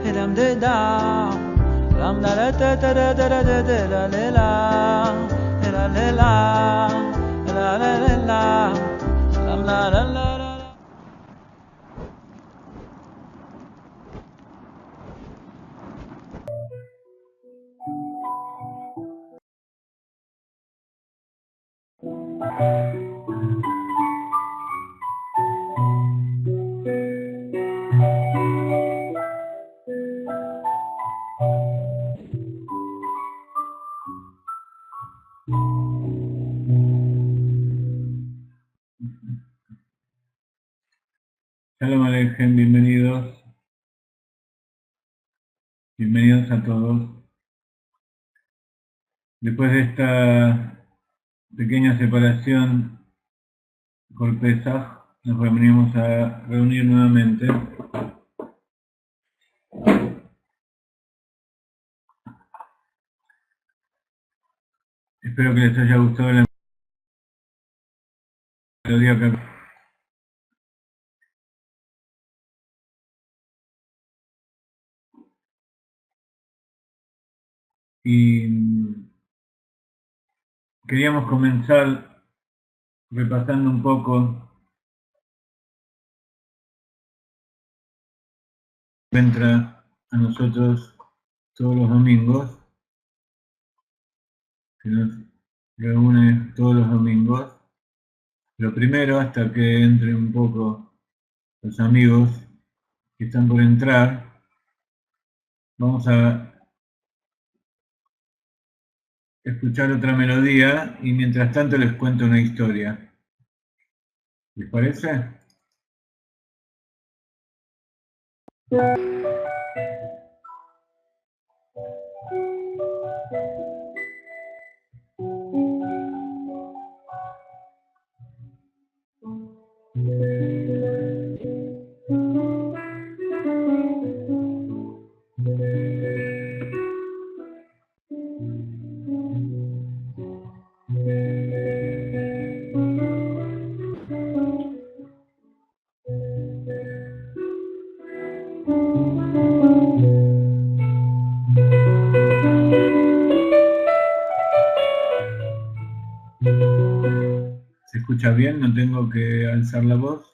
hiram de da lam la da da da da da da da da la la la la la la la lam la la la. Shalom Aleichem, bienvenidos. Bienvenidos a todos. Después de esta pequeña separación por Pesaj, nos venimos a reunir nuevamente. Espero que les haya gustado la melodía que... Y queríamos comenzar repasando un poco. Entra a nosotros todos los domingos, que nos reúne todos los domingos. Lo primero, hasta que entre un poco los amigos que están por entrar, vamos a escuchar otra melodía y mientras tanto les cuento una historia. ¿Les parece? ¿Se escucha bien? ¿No tengo que alzar la voz?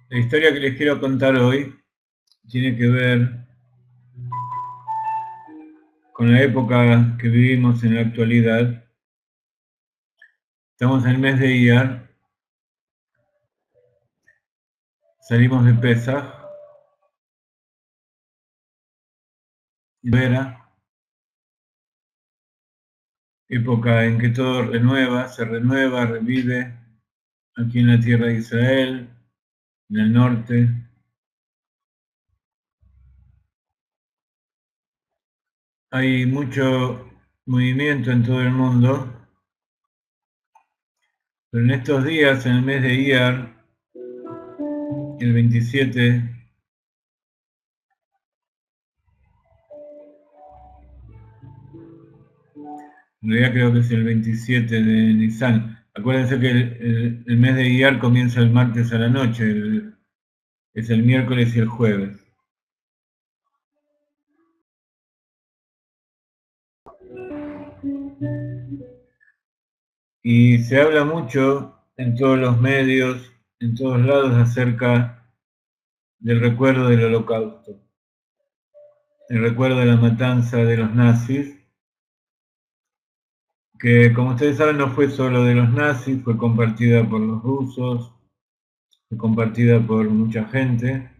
La historia que les quiero contar hoy tiene que ver con la época que vivimos en la actualidad. Estamos en el mes de Iyar, salimos de Pesaj, época en que todo se renueva, revive, aquí en la tierra de Israel, en el norte. Hay mucho movimiento en todo el mundo, pero en estos días, en el mes de Iyar, el 27, en realidad creo que es el 27 de Nisan, Acuérdense que el mes de Iyar comienza el martes a la noche, es el miércoles y el jueves. Y se habla mucho en todos los medios, en todos lados, acerca del recuerdo del Holocausto, el recuerdo de la matanza de los nazis, que como ustedes saben no fue solo de los nazis, fue compartida por los rusos, fue compartida por mucha gente,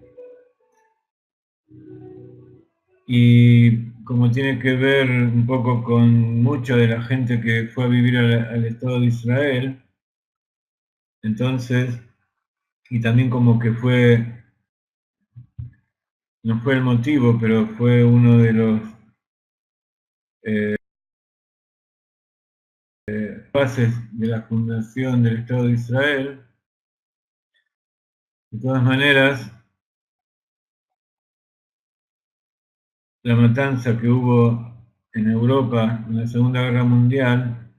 y como tiene que ver un poco con mucha de la gente que fue a vivir al Estado de Israel, entonces, y también como que fue, no fue el motivo, pero fue uno de los bases de la fundación del Estado de Israel. De todas maneras, la matanza que hubo en Europa en la Segunda Guerra Mundial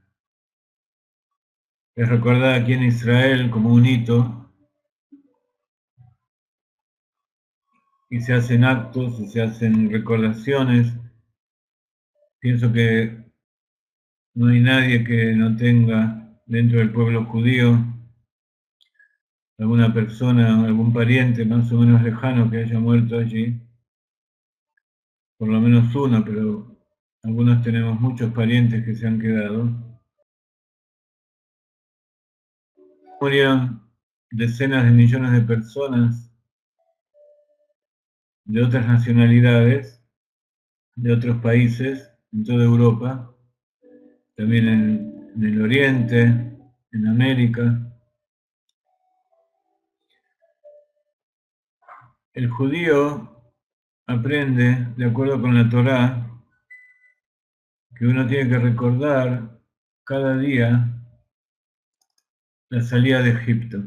es recordada aquí en Israel como un hito, y se hacen actos y se hacen recordaciones. Pienso que no hay nadie que no tenga dentro del pueblo judío alguna persona, algún pariente más o menos lejano que haya muerto allí, por lo menos uno, pero algunos tenemos muchos parientes que se han quedado. Murieron decenas de millones de personas de otras nacionalidades, de otros países, en toda Europa, también en el Oriente, en América. El judío aprende, de acuerdo con la Torá, que uno tiene que recordar cada día la salida de Egipto.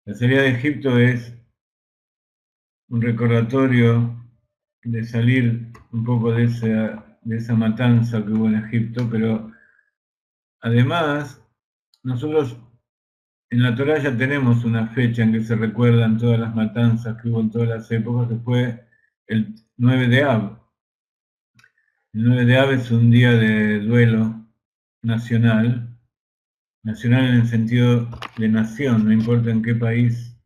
La salida de Egipto es un recordatorio de salir un poco de esa matanza que hubo en Egipto, pero además nosotros en la Torá ya tenemos una fecha en que se recuerdan todas las matanzas que hubo en todas las épocas, que fue el 9 de Av. El 9 de Av es un día de duelo nacional, nacional en el sentido de nación, no importa en qué país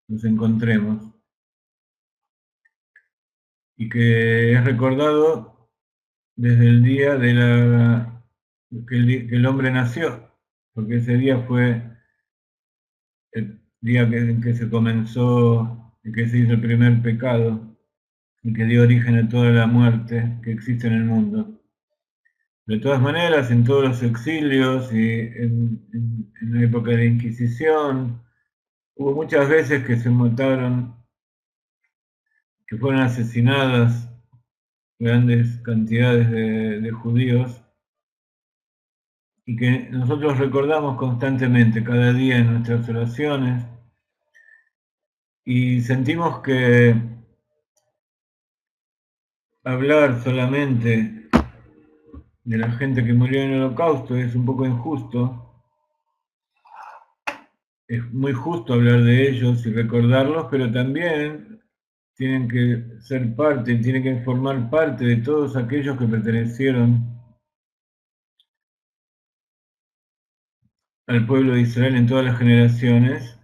nos encontremos, y que es recordado desde el día que el hombre nació, porque ese día fue el día en que se comenzó, en que se hizo el primer pecado y que dio origen a toda la muerte que existe en el mundo. De todas maneras, en todos los exilios y en la época de la Inquisición, hubo muchas veces que se mataron, que fueron asesinadas grandes cantidades de judíos, y que nosotros recordamos constantemente, cada día en nuestras oraciones, y sentimos que hablar solamente de la gente que murió en el Holocausto es un poco injusto. Es muy justo hablar de ellos y recordarlos, pero también tienen que ser parte, tienen que formar parte de todos aquellos que pertenecieron al pueblo de Israel en todas las generaciones.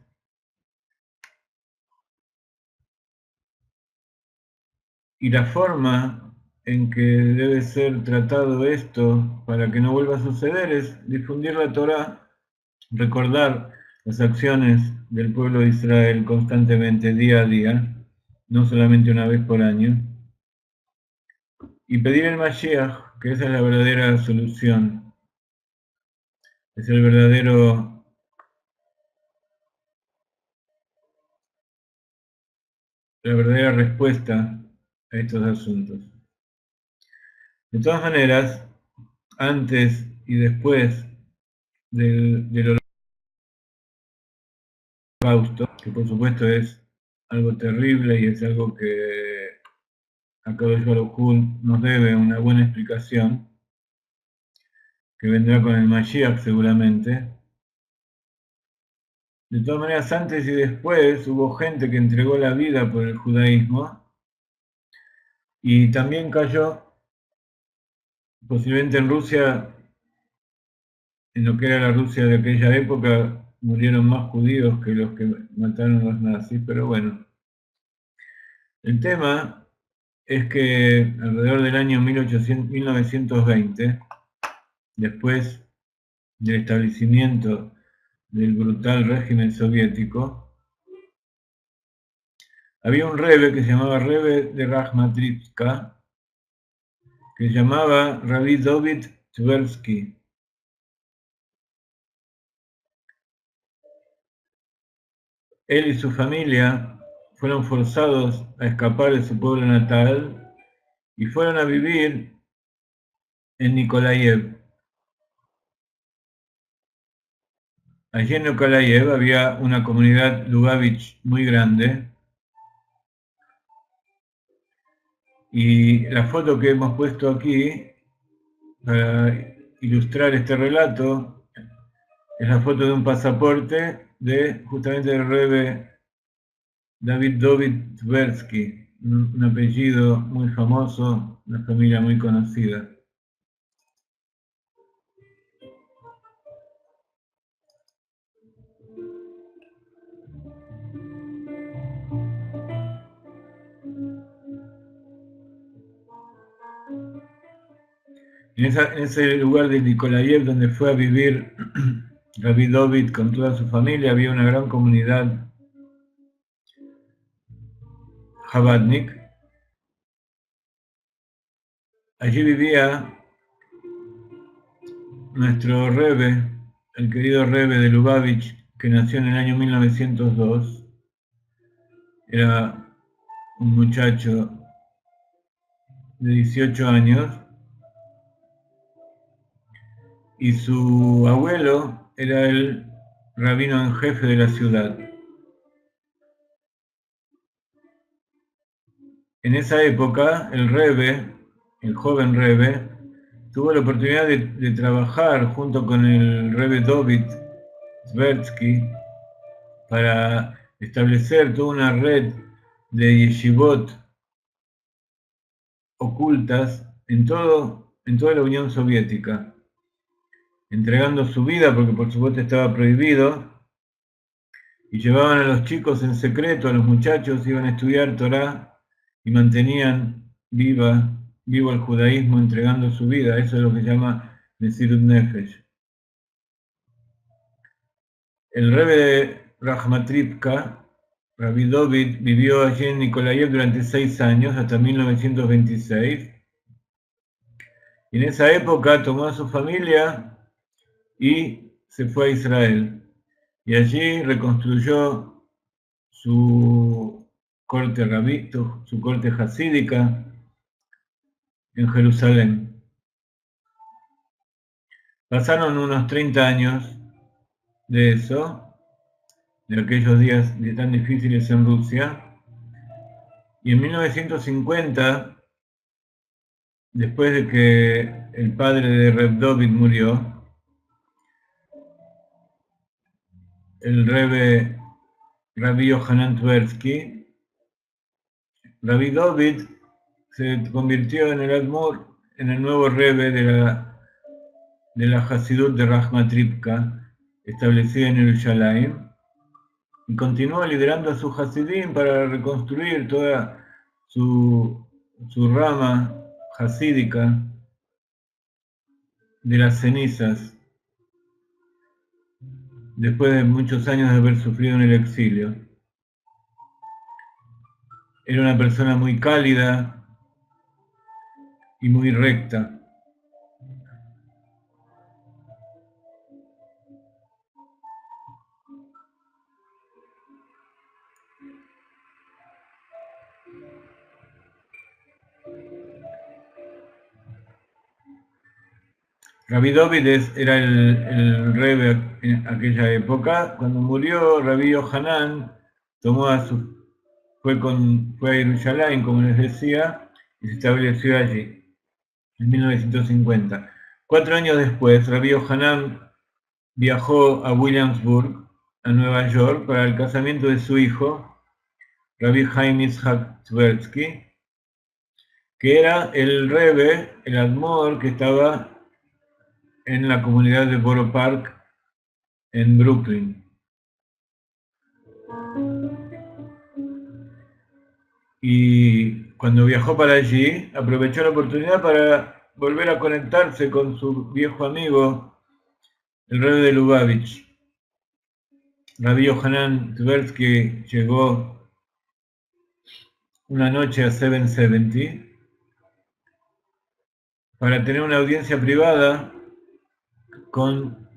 Y la forma en que debe ser tratado esto para que no vuelva a suceder es difundir la Torá, recordar las acciones del pueblo de Israel constantemente, día a día, no solamente una vez por año, y pedir el Mashiach, que esa es la verdadera solución, es la verdadera respuesta a estos asuntos. De todas maneras, antes y después del Holocausto, que por supuesto es algo terrible y es algo que Akadosh Baruj Hu nos debe una buena explicación, que vendrá con el Mashiach seguramente. De todas maneras, antes y después hubo gente que entregó la vida por el judaísmo y también cayó, posiblemente en Rusia, en lo que era la Rusia de aquella época, murieron más judíos que los que mataron los nazis, pero bueno. El tema es que alrededor del año 1920, después del establecimiento del brutal régimen soviético, había un rebbe que se llamaba Rebbe de Rajmatrivka, que se llamaba Rabbi David Tversky. Él y su familia fueron forzados a escapar de su pueblo natal y fueron a vivir en Nikolaev. Allí en Nikolaev había una comunidad Lubavitch muy grande y la foto que hemos puesto aquí para ilustrar este relato es la foto de un pasaporte de justamente el Rebbe David Tversky, un apellido muy famoso, una familia muy conocida. En ese lugar de Nikolaev donde fue a vivir Rabbi David con toda su familia, había una gran comunidad Chabadnik. Allí vivía nuestro Rebbe, el querido Rebbe de Lubavitch, que nació en el año 1902. Era un muchacho de 18 años y su abuelo era el rabino en jefe de la ciudad. En esa época, el Rebbe, el joven Rebbe, tuvo la oportunidad de trabajar junto con el Rebbe David Tversky para establecer toda una red de yeshivot ocultas en toda la Unión Soviética, entregando su vida, porque por supuesto estaba prohibido, y llevaban a los chicos en secreto, a los muchachos iban a estudiar Torah y mantenían vivo el judaísmo entregando su vida. Eso es lo que se llama Mesirut Nefesh. El Rebbe de Rajmatrivka, Rabbi David, vivió allí en Nikolaev durante 6 años, hasta 1926. Y en esa época tomó a su familia y se fue a Israel. Y allí reconstruyó su corte rabínico, su corte hasídica en Jerusalén. Pasaron unos 30 años de eso, de aquellos días tan difíciles en Rusia, y en 1950, después de que el padre de Reb David murió, el Rebbe Rabbi Yohanan Tversky, Rabbi David se convirtió en el Admor, en el nuevo Rebbe de la Hasidut de Rajmatrivka, establecida en Jerusalén, y continuó liderando a su Hasidim para reconstruir toda su rama hasídica de las cenizas, después de muchos años de haber sufrido en el exilio. Era una persona muy cálida y muy recta. Rabbi David era el Rebbe en aquella época. Cuando murió Rabbi Yohanan, fue a Jerusalén, como les decía, y se estableció allí, en 1950. 4 años después, Rabbi Yohanan viajó a Williamsburg, a Nueva York, para el casamiento de su hijo, Rabbi Chaim Yitzhak Tversky, que era el Rebbe, el Admor, que estaba en la comunidad de Borough Park, en Brooklyn. Y cuando viajó para allí, aprovechó la oportunidad para volver a conectarse con su viejo amigo, el Rebbe de Lubavitch. Rabbi Yohanan Tversky llegó una noche a 770 para tener una audiencia privada con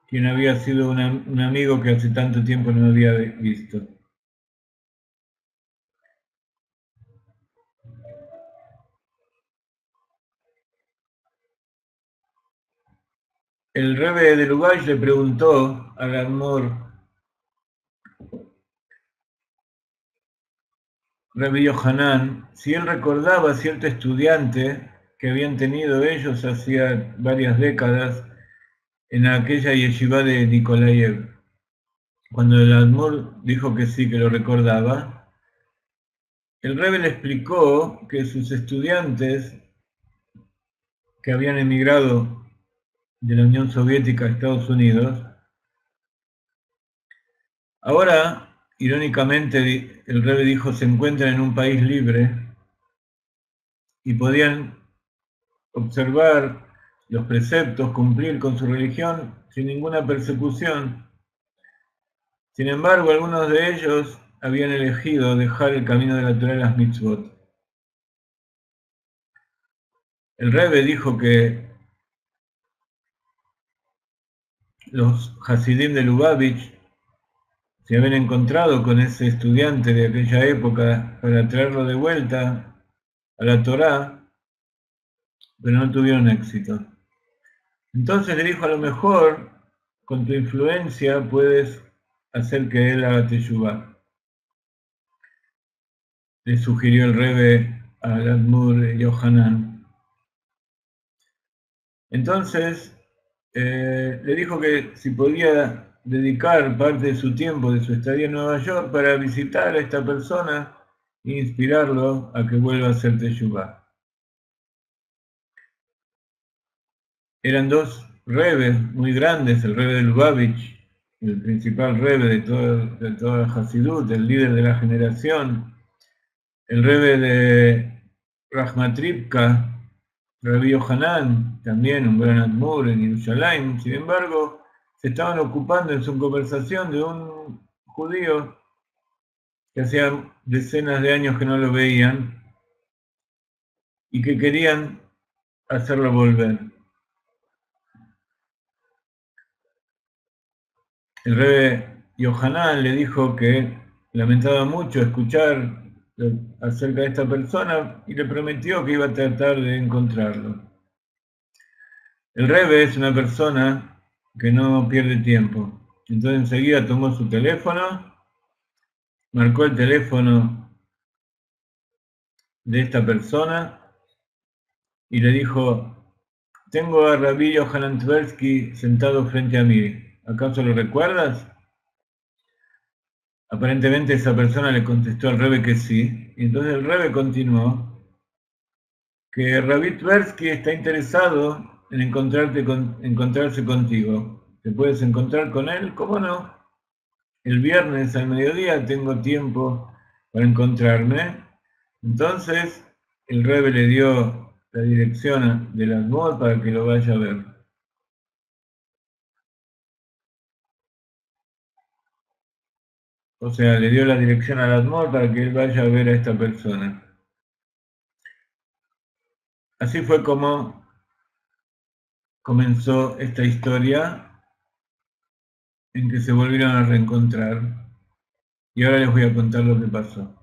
quien había sido un amigo que hace tanto tiempo no había visto. El Rebbe de Lubavitch le preguntó al Admor Rabbi Yohanan si él recordaba a cierto estudiante que habían tenido ellos hacía varias décadas en aquella yeshiva de Nikolaev. Cuando el Admor dijo que sí, que lo recordaba, el Rebbe le explicó que sus estudiantes que habían emigrado de la Unión Soviética a Estados Unidos, ahora, irónicamente, el Rebbe dijo, se encuentran en un país libre y podían observar los preceptos, cumplir con su religión sin ninguna persecución. Sin embargo, algunos de ellos habían elegido dejar el camino de la Torá y las mitzvot. El Rebbe dijo que los Hasidim de Lubavitch se habían encontrado con ese estudiante de aquella época para traerlo de vuelta a la Torá, pero no tuvieron éxito. Entonces le dijo, a lo mejor con tu influencia puedes hacer que él haga teshuvá. Le sugirió el Rebbe al Admor Yohanan. Entonces le dijo que si podía dedicar parte de su tiempo, de su estadía en Nueva York, para visitar a esta persona e inspirarlo a que vuelva a hacer teshuvá. Eran dos rebes muy grandes, el Rebbe de Lubavitch, el principal Rebbe de toda Hasidut, el líder de la generación, el Rebbe de Rachmatrivka, Rabbi Yohanan, también un gran admur en Yerushalayim. Sin embargo, se estaban ocupando en su conversación de un judío que hacía decenas de años que no lo veían y que querían hacerlo volver. El Rebbe Yohanan le dijo que lamentaba mucho escuchar acerca de esta persona y le prometió que iba a tratar de encontrarlo. El Rebbe es una persona que no pierde tiempo. Entonces enseguida tomó su teléfono, marcó el teléfono de esta persona y le dijo, tengo a Rabbi Yohanan Tversky sentado frente a mí. ¿Acaso lo recuerdas? Aparentemente esa persona le contestó al Rebbe que sí. Y entonces el Rebbe continuó que Rabbi Tversky está interesado en encontrarse contigo. ¿Te puedes encontrar con él? ¿Cómo no? El viernes al mediodía tengo tiempo para encontrarme. Entonces el Rebbe le dio la dirección del Admor para que lo vaya a ver. O sea, le dio la dirección al Admor para que él vaya a ver a esta persona. Así fue como comenzó esta historia en que se volvieron a reencontrar. Y ahora les voy a contar lo que pasó.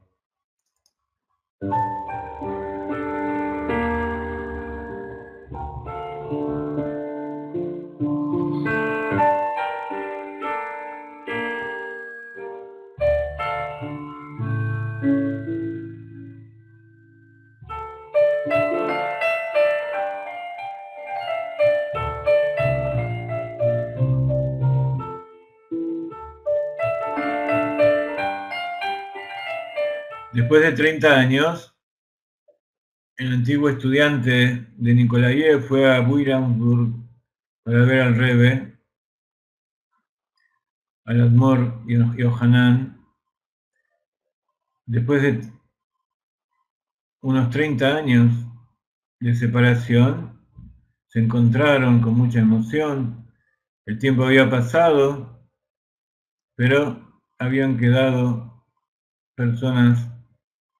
Después de 30 años, el antiguo estudiante de Nikolayev fue a Buiransburg para ver al Rebbe, al Admor Yohanan. Después de unos 30 años de separación, se encontraron con mucha emoción. El tiempo había pasado, pero habían quedado personas,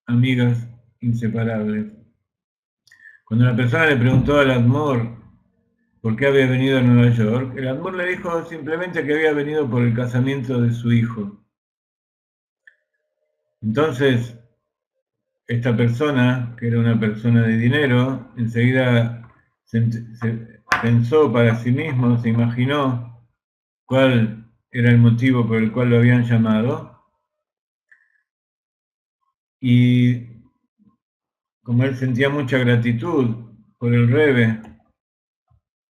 amigas inseparables. Cuando la persona le preguntó al Admor por qué había venido a Nueva York, el Admor le dijo simplemente que había venido por el casamiento de su hijo. Entonces, esta persona, que era una persona de dinero, enseguida se pensó para sí mismo, se imaginó cuál era el motivo por el cual lo habían llamado, y como él sentía mucha gratitud por el Rebbe,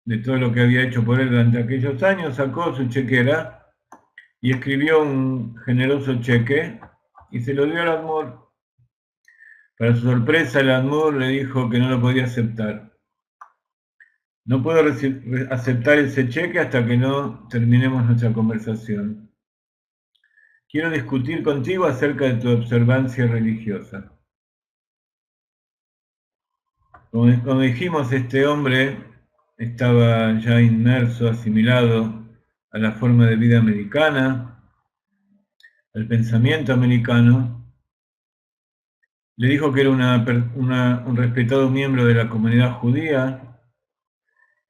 de todo lo que había hecho por él durante aquellos años, sacó su chequera y escribió un generoso cheque y se lo dio al Admor. Para su sorpresa, el Admor le dijo que no lo podía aceptar. No puedo aceptar ese cheque hasta que no terminemos nuestra conversación. Quiero discutir contigo acerca de tu observancia religiosa. Como dijimos, este hombre estaba ya inmerso, asimilado a la forma de vida americana, al pensamiento americano. Le dijo que era un respetado miembro de la comunidad judía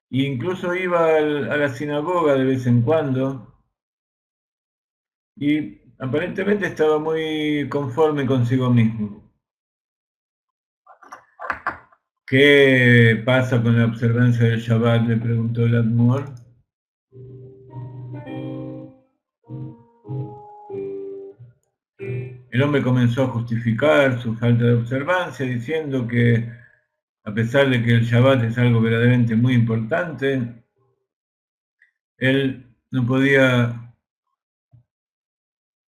e incluso iba a la sinagoga de vez en cuando y aparentemente estaba muy conforme consigo mismo. ¿Qué pasa con la observancia del Shabbat?, le preguntó el Admor. El hombre comenzó a justificar su falta de observancia diciendo que a pesar de que el Shabbat es algo verdaderamente muy importante, él no podía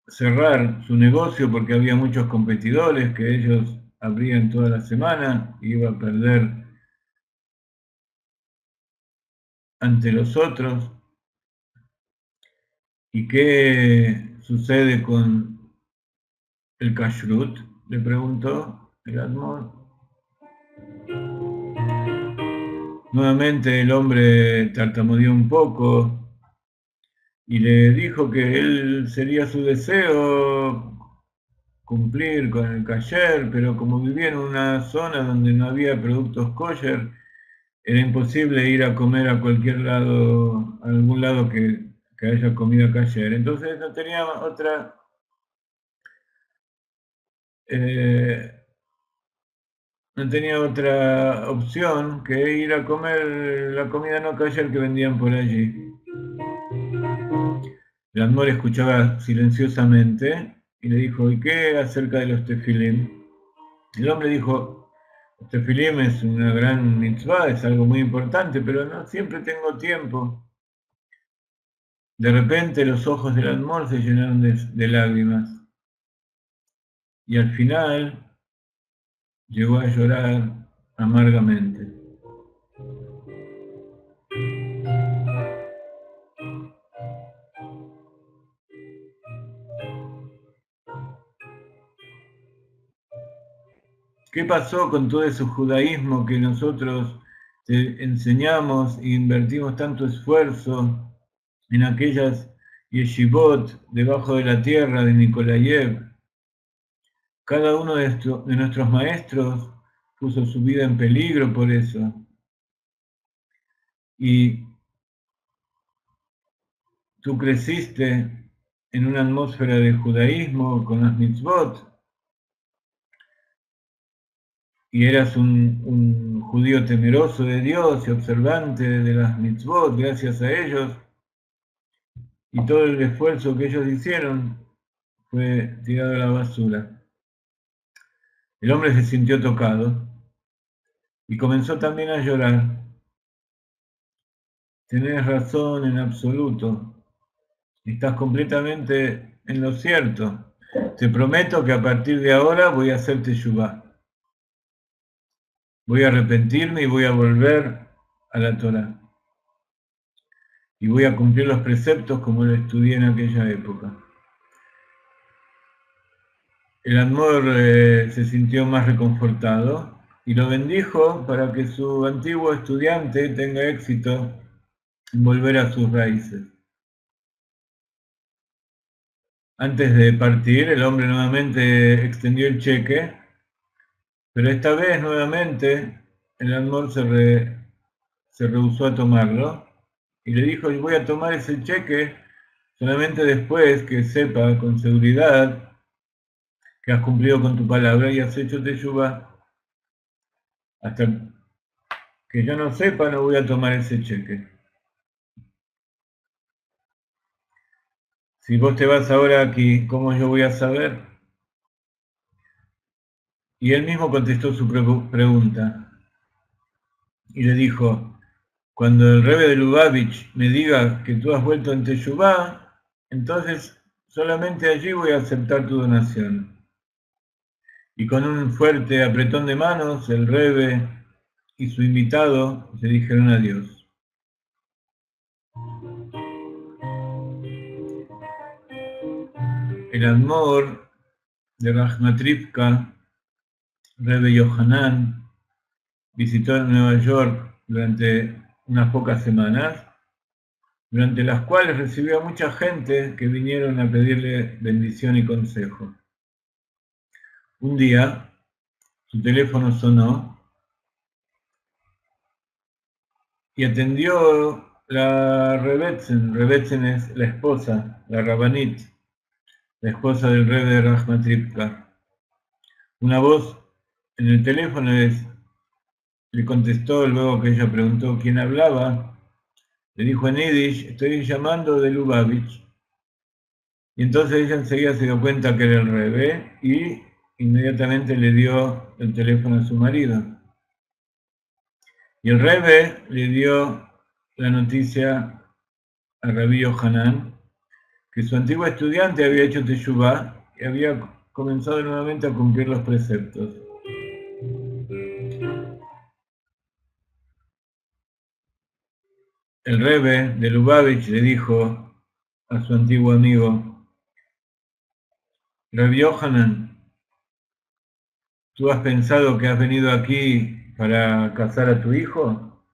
cerrar su negocio porque había muchos competidores que ellos abrían toda la semana y iba a perder ante los otros. ¿Y qué sucede con el kashrut?, le preguntó el Admor. Nuevamente el hombre tartamudeó un poco y le dijo que él sería su deseo cumplir con el kasher, pero como vivía en una zona donde no había productos kosher, era imposible ir a comer a cualquier lado, a algún lado que haya comida kasher. Entonces no tenía otra opción que ir a comer la comida no kasher que vendían por allí. El Admor escuchaba silenciosamente y le dijo: ¿y qué acerca de los tefilim? El hombre dijo: los tefilim es una gran mitzvah, es algo muy importante, pero no siempre tengo tiempo. De repente los ojos del Admor se llenaron de lágrimas y al final llegó a llorar amargamente. ¿Qué pasó con todo ese judaísmo que nosotros te enseñamos e invertimos tanto esfuerzo en aquellas yeshivot debajo de la tierra de Nikolayev? Cada uno de nuestros maestros puso su vida en peligro por eso. Y tú creciste en una atmósfera de judaísmo con las mitzvot y eras un judío temeroso de Dios y observante de las mitzvot gracias a ellos, y todo el esfuerzo que ellos hicieron fue tirado a la basura. El hombre se sintió tocado y comenzó también a llorar. Tenés razón en absoluto, estás completamente en lo cierto. te prometo que a partir de ahora voy a hacer teshuvá. Voy a arrepentirme y voy a volver a la Torá. Y voy a cumplir los preceptos como lo estudié en aquella época. El Admor se sintió más reconfortado y lo bendijo para que su antiguo estudiante tenga éxito en volver a sus raíces. Antes de partir, el hombre nuevamente extendió el cheque, pero esta vez nuevamente el Admor se rehusó a tomarlo y le dijo: yo voy a tomar ese cheque solamente después que sepa con seguridad que has cumplido con tu palabra y has hecho teshuvá. Hasta que yo no sepa, no voy a tomar ese cheque. Si vos te vas ahora aquí, ¿cómo yo voy a saber? Y él mismo contestó su pregunta y le dijo: cuando el Rebbe de Lubavitch me diga que tú has vuelto en teshuvá, entonces solamente allí voy a aceptar tu donación. Y con un fuerte apretón de manos, el Rebbe y su invitado se dijeron adiós. El Admor de Rajmatrivka, Rebbe Yohanan, visitó en Nueva York durante unas pocas semanas, durante las cuales recibió a mucha gente que vinieron a pedirle bendición y consejo. Un día, su teléfono sonó y atendió la Rebetzen. Rebetzen es la esposa, la Rabanit, la esposa del Rebbe de Rajmatrivka. Una voz en el teléfono le contestó luego que ella preguntó quién hablaba. Le dijo en Yiddish: estoy llamando de Lubavitch. Y entonces ella enseguida se dio cuenta que era el Rebbe y inmediatamente le dio el teléfono a su marido. Y el Rebbe le dio la noticia a Rabbi Yohanan que su antiguo estudiante había hecho teshuvá y había comenzado nuevamente a cumplir los preceptos. El Rebbe de Lubavitch le dijo a su antiguo amigo: Rabbi Yohanan, ¿tú has pensado que has venido aquí para casar a tu hijo?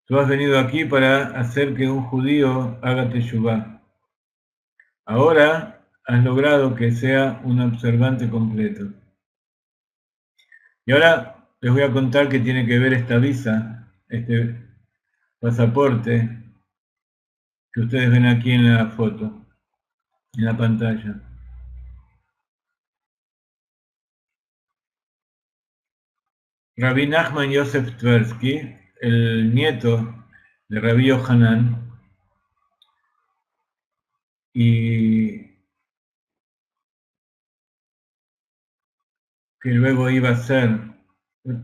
Tú has venido aquí para hacer que un judío haga teshuvá. Ahora has logrado que sea un observante completo. Y ahora les voy a contar qué tiene que ver esta visa, este pasaporte que ustedes ven aquí en la foto, en la pantalla. Rabbi Nachman Yosef Tversky, el nieto de Rabbi Yohanan, y que luego iba a ser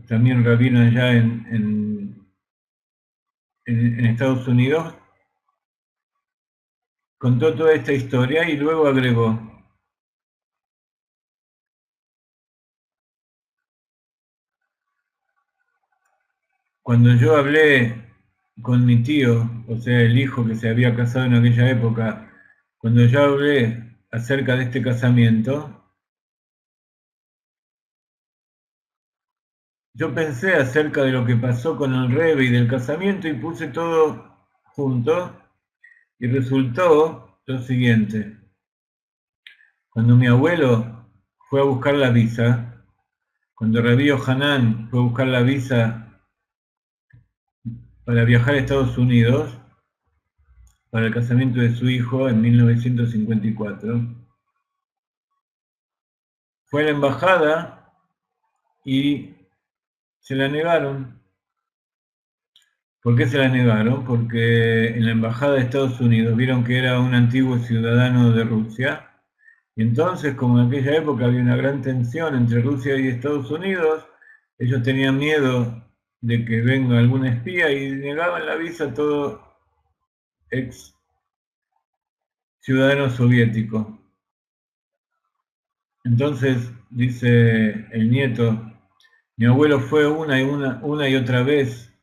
también rabino allá en Estados Unidos, contó toda esta historia y luego agregó: cuando yo hablé con mi tío, o sea, el hijo que se había casado en aquella época, cuando yo hablé acerca de este casamiento, yo pensé acerca de lo que pasó con el Rebbe y del casamiento y puse todo junto y resultó lo siguiente. Cuando mi abuelo fue a buscar la visa, cuando Rabbi Yohanan fue a buscar la visa para viajar a Estados Unidos, para el casamiento de su hijo en 1954, fue a la embajada y se la negaron. ¿Por qué se la negaron? Porque en la embajada de Estados Unidos vieron que era un antiguo ciudadano de Rusia, y entonces, como en aquella época había una gran tensión entre Rusia y Estados Unidos, ellos tenían miedo de que venga algún espía y negaban la visa a todo ex ciudadano soviético. Entonces, dice el nieto, mi abuelo fue una y otra vez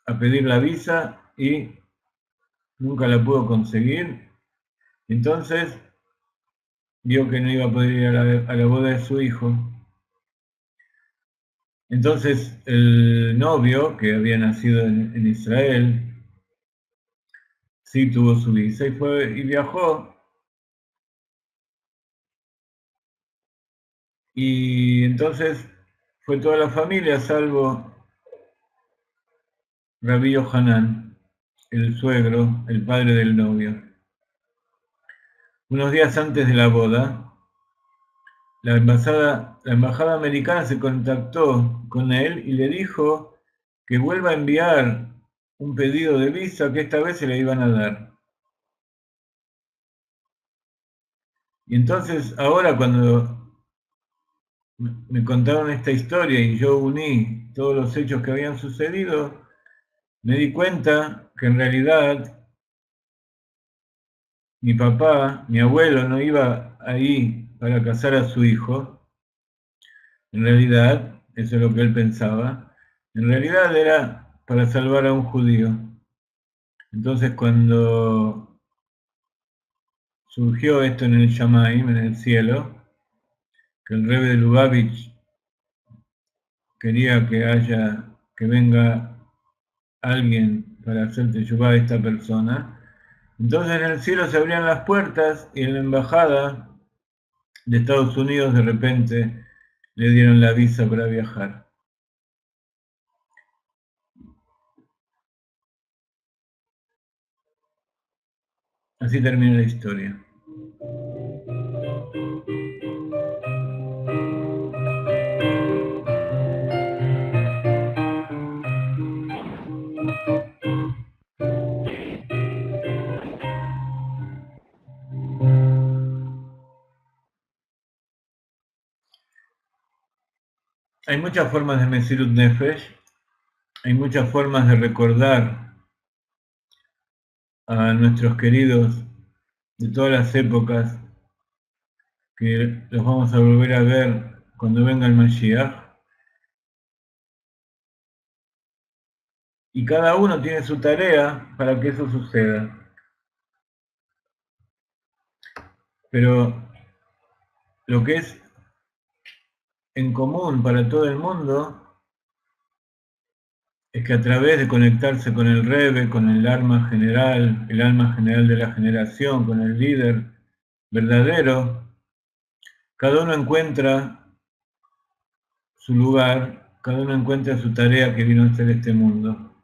a pedir la visa y nunca la pudo conseguir. Entonces, vio que no iba a poder ir a la boda de su hijo. Entonces, el novio, que había nacido en Israel, sí tuvo su visa y fue y viajó. Y entonces fue toda la familia, salvo Rabbi Yohanan, el suegro, el padre del novio. Unos días antes de la boda, la embajada americana se contactó con él y le dijo que vuelva a enviar un pedido de visa que esta vez se le iban a dar. Y entonces ahora cuando me contaron esta historia y yo uní todos los hechos que habían sucedido, me di cuenta que en realidad mi papá, mi abuelo, no iba ahí para casar a su hijo. En realidad, eso es lo que él pensaba, en realidad era para salvar a un judío. Entonces cuando surgió esto en el Shamaim, en el cielo, que el Rebbe de Lubavitch quería que venga alguien para hacer teshuvá a esta persona, entonces en el cielo se abrían las puertas y en la embajada de Estados Unidos de repente le dieron la visa para viajar. Así termina la historia. Hay muchas formas de Mesirut Nefesh, hay muchas formas de recordar a nuestros queridos de todas las épocas, que los vamos a volver a ver cuando venga el Mashiach. Y cada uno tiene su tarea para que eso suceda. Pero lo que es en común para todo el mundo es que a través de conectarse con el Rebbe, con el alma general de la generación, con el líder verdadero, cada uno encuentra su lugar, cada uno encuentra su tarea que vino a hacer este mundo.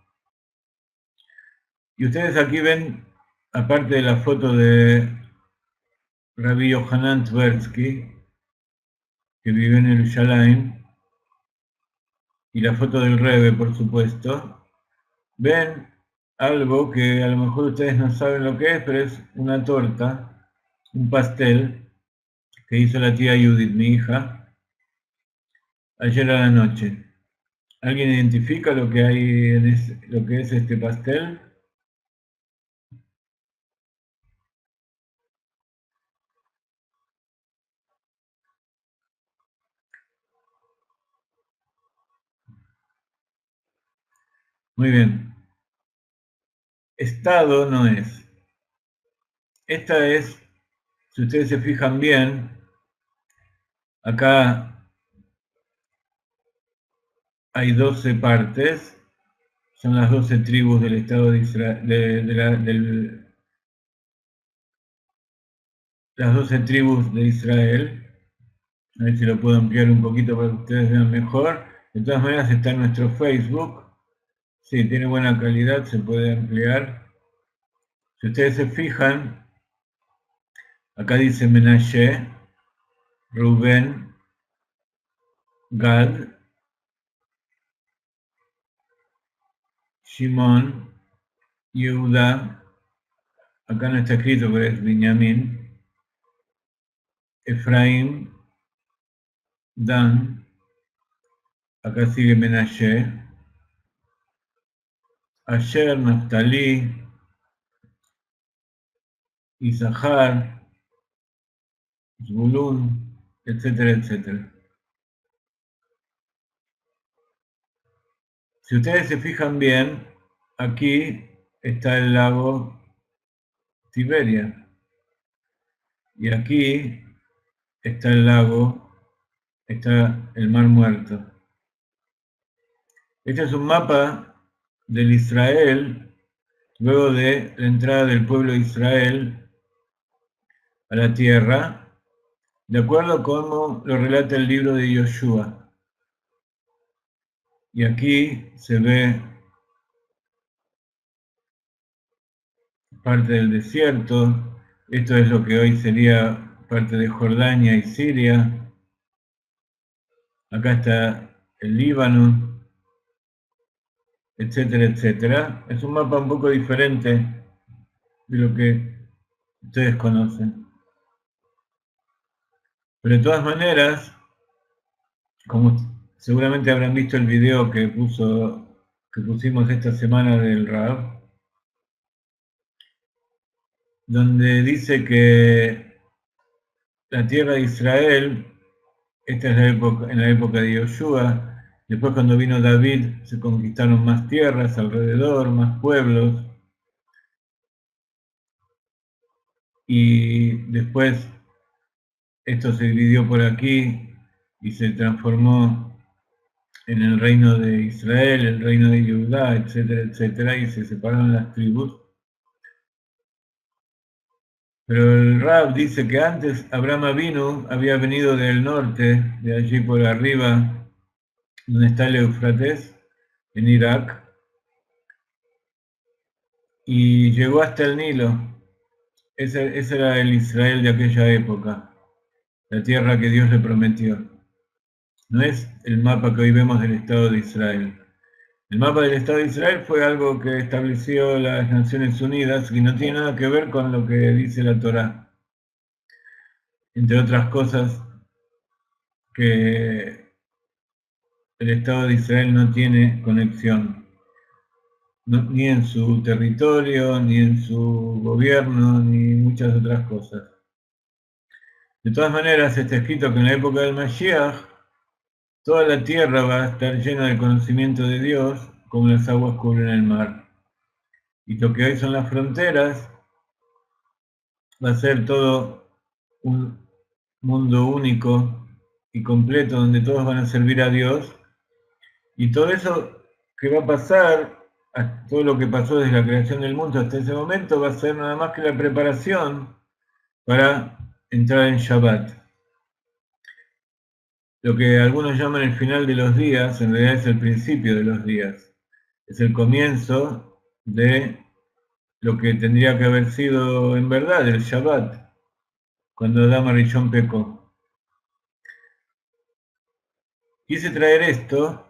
Y ustedes aquí ven, aparte de la foto de Rabbi Yohanan Tversky, que vive en Jerusalén, y la foto del Rebbe, por supuesto, ven algo que a lo mejor ustedes no saben lo que es, pero es una torta, un pastel, que hizo la tía Judith, mi hija, ayer a la noche. ¿Alguien identifica lo que hay lo que es este pastel? Muy bien. Estado no es. Esta es, si ustedes se fijan bien, acá hay 12 partes, son las 12 tribus del Estado de Israel, las 12 tribus de Israel. A ver si lo puedo ampliar un poquito para que ustedes vean mejor. De todas maneras está en nuestro Facebook. Sí, tiene buena calidad, se puede ampliar. Si ustedes se fijan, acá dice Menashe, Rubén, Gad, Shimón, Yehuda, acá no está escrito, pero es Benjamín, Efraín, Dan, acá sigue Menashe, Asher, Naftali, Isahar, Zbulun, etcétera, etcétera. Si ustedes se fijan bien, aquí está el lago Tiberia y aquí está el lago, está el Mar Muerto. Este es un mapa del Israel luego de la entrada del pueblo de Israel a la tierra, de acuerdo a cómo lo relata el libro de Yoshua. Y aquí se ve parte del desierto, esto es lo que hoy sería parte de Jordania y Siria. Acá está el Líbano, etcétera, etcétera. Es un mapa un poco diferente de lo que ustedes conocen. Pero de todas maneras, como seguramente habrán visto el video que pusimos esta semana del Rab, donde dice que la tierra de Israel, esta es en la época de Yoshua, después cuando vino David se conquistaron más tierras alrededor, más pueblos, y después esto se dividió por aquí y se transformó en el reino de Israel, el reino de Judá, etcétera, etcétera, y se separaron las tribus. Pero el Rab dice que antes Abraham Avinu había venido del norte, de allí por arriba, donde está el Éufrates, en Irak, y llegó hasta el Nilo. Ese era el Israel de aquella época, la tierra que Dios le prometió. No es el mapa que hoy vemos del Estado de Israel. El mapa del Estado de Israel fue algo que estableció las Naciones Unidas y no tiene nada que ver con lo que dice la Torá. Entre otras cosas, que el Estado de Israel no tiene conexión, ni en su territorio, ni en su gobierno, ni muchas otras cosas. De todas maneras, está escrito que en la época del Mashiach, toda la tierra va a estar llena del conocimiento de Dios, como las aguas cubren el mar. Y lo que hoy son las fronteras, va a ser todo un mundo único y completo, donde todos van a servir a Dios. Y todo eso que va a pasar, todo lo que pasó desde la creación del mundo hasta ese momento, va a ser nada más que la preparación para entrar en Shabbat. Lo que algunos llaman el final de los días, en realidad es el principio de los días. Es el comienzo de lo que tendría que haber sido en verdad el Shabbat, cuando Adán Arishon pecó. Quise traer esto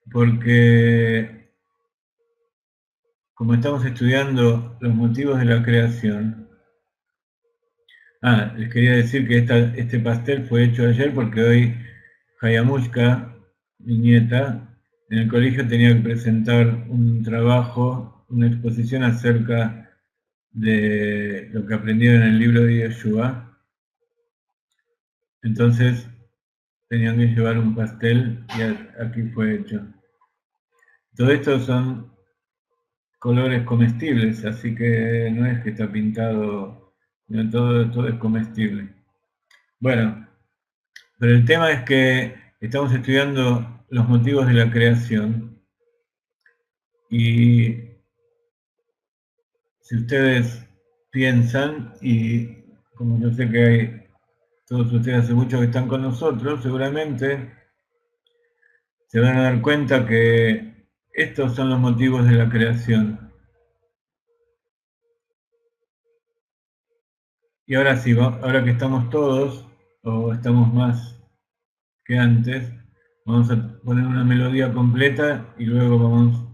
porque, como estamos estudiando los motivos de la creación, les quería decir que este pastel fue hecho ayer porque hoy Hayamushka, mi nieta, en el colegio tenía que presentar un trabajo, una exposición acerca de lo que aprendieron en el libro de Yeshua. Entonces tenían que llevar un pastel y aquí fue hecho. Todo esto son colores comestibles, así que no es que está pintado, no, todo es comestible. Bueno, pero el tema es que estamos estudiando los motivos de la creación y si ustedes piensan, y como yo sé que hay todos ustedes hace mucho que están con nosotros, seguramente se van a dar cuenta que estos son los motivos de la creación. Y ahora sí, ahora que estamos todos, o estamos más que antes, vamos a poner una melodía completa y luego vamos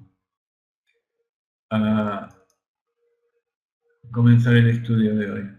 a comenzar el estudio de hoy.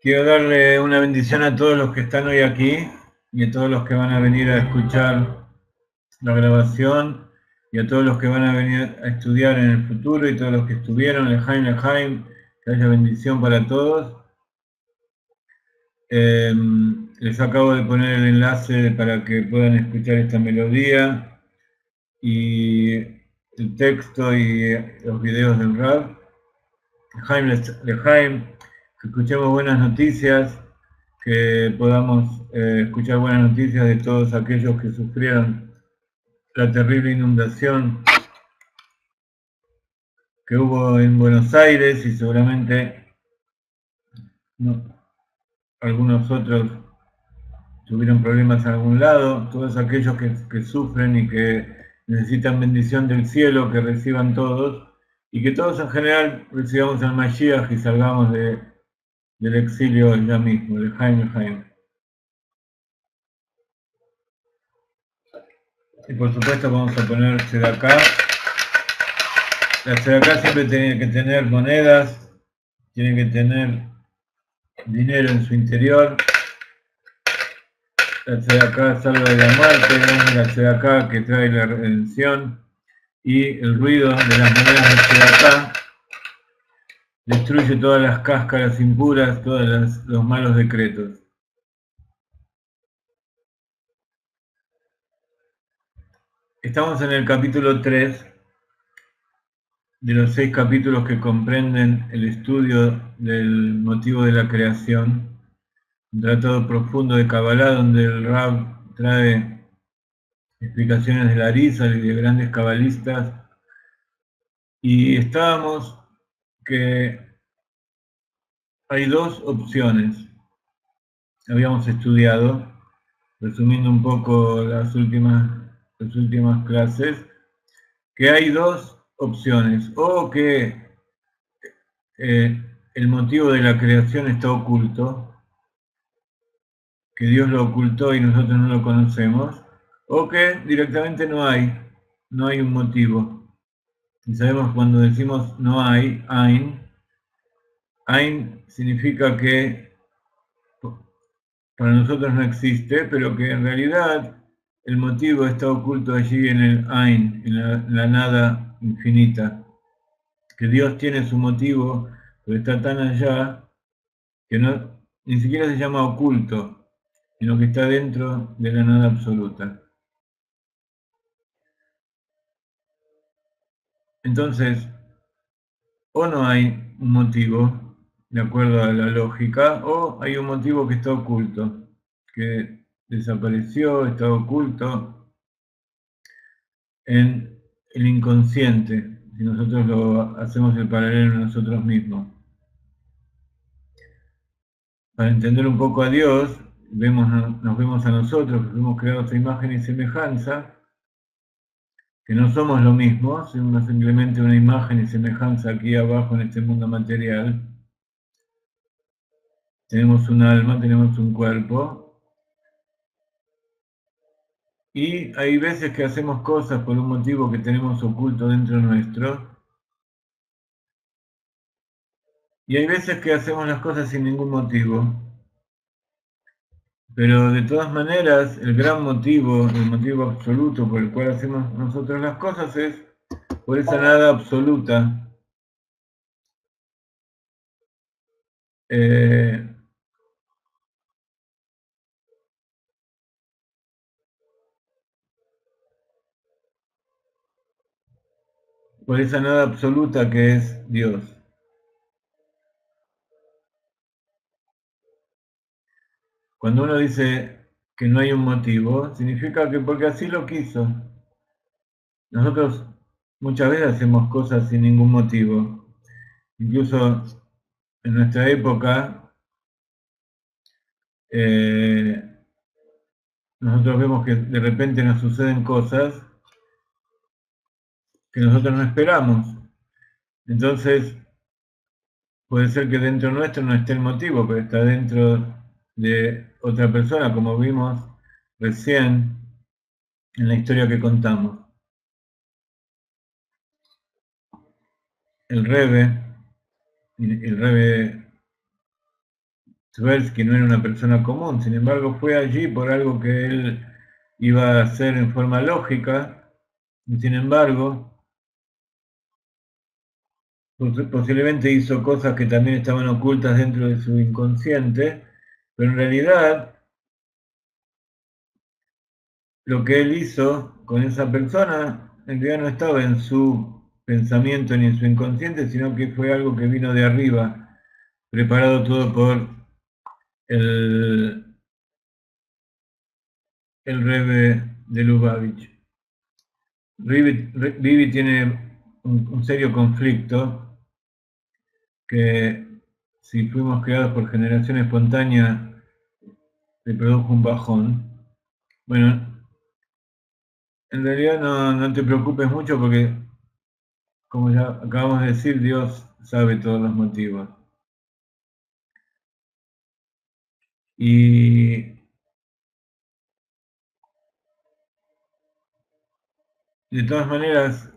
Quiero darle una bendición a todos los que están hoy aquí y a todos los que van a venir a escuchar la grabación y a todos los que van a venir a estudiar en el futuro y todos los que estuvieron, Lejaim, que haya bendición para todos. Les acabo de poner el enlace para que puedan escuchar esta melodía y el texto y los videos del Rab. Lejaim, que escuchemos buenas noticias, que podamos escuchar buenas noticias de todos aquellos que sufrieron la terrible inundación que hubo en Buenos Aires y seguramente algunos otros tuvieron problemas en algún lado, todos aquellos que sufren y que necesitan bendición del cielo, que reciban todos, y que todos en general recibamos el Mashiach y salgamos del exilio ya mismo, de Jaime. Y por supuesto vamos a poner Tzedaká. La Tzedaká siempre tiene que tener monedas, tiene que tener dinero en su interior. La Tzedaká salva de la muerte, la Tzedaká que trae la redención, y el ruido de las monedas de Tzedaká destruye todas las cáscaras impuras, todos los malos decretos. Estamos en el capítulo 3 de los 6 capítulos que comprenden el estudio del motivo de la creación, un tratado profundo de Kabbalah donde el Rab trae explicaciones de la Arizal y de grandes cabalistas, y estábamos que hay dos opciones. Habíamos estudiado, resumiendo un poco las últimas clases, que hay dos opciones, o que el motivo de la creación está oculto, que Dios lo ocultó y nosotros no lo conocemos, o que directamente no hay un motivo. Y sabemos cuando decimos no hay, Ain significa que para nosotros no existe, pero que en realidad el motivo está oculto allí en el Ain, en la nada infinita. Que Dios tiene su motivo, pero está tan allá que ni siquiera se llama oculto, sino que está dentro de la nada absoluta. Entonces, o no hay un motivo, de acuerdo a la lógica, o hay un motivo que está oculto, que desapareció, está oculto en el inconsciente, si nosotros lo hacemos el paralelo en nosotros mismos. Para entender un poco a Dios, nos vemos a nosotros, que fuimos creados a imagen y semejanza, que no somos lo mismo, somos simplemente una imagen y semejanza aquí abajo en este mundo material. Tenemos un alma, tenemos un cuerpo, y hay veces que hacemos cosas por un motivo que tenemos oculto dentro nuestro, y hay veces que hacemos las cosas sin ningún motivo. Pero de todas maneras, el gran motivo, el motivo absoluto por el cual hacemos nosotros las cosas es por esa nada absoluta. Por esa nada absoluta que es Dios. Cuando uno dice que no hay un motivo, significa que porque así lo quiso. Nosotros muchas veces hacemos cosas sin ningún motivo. Incluso en nuestra época, nosotros vemos que de repente nos suceden cosas que nosotros no esperamos. Entonces, puede ser que dentro nuestro no esté el motivo, pero está dentro de otra persona, como vimos recién en la historia que contamos. El Rebbe Tversky no era una persona común, sin embargo fue allí por algo que él iba a hacer en forma lógica, y sin embargo posiblemente hizo cosas que también estaban ocultas dentro de su inconsciente, pero en realidad lo que él hizo con esa persona en realidad no estaba en su pensamiento ni en su inconsciente, sino que fue algo que vino de arriba, preparado todo por el Rebbe de Lubavitch. Vivi tiene un serio conflicto que si fuimos creados por generación espontánea le produjo un bajón. Bueno, en realidad no te preocupes mucho porque, como ya acabamos de decir, Dios sabe todos los motivos. Y de todas maneras,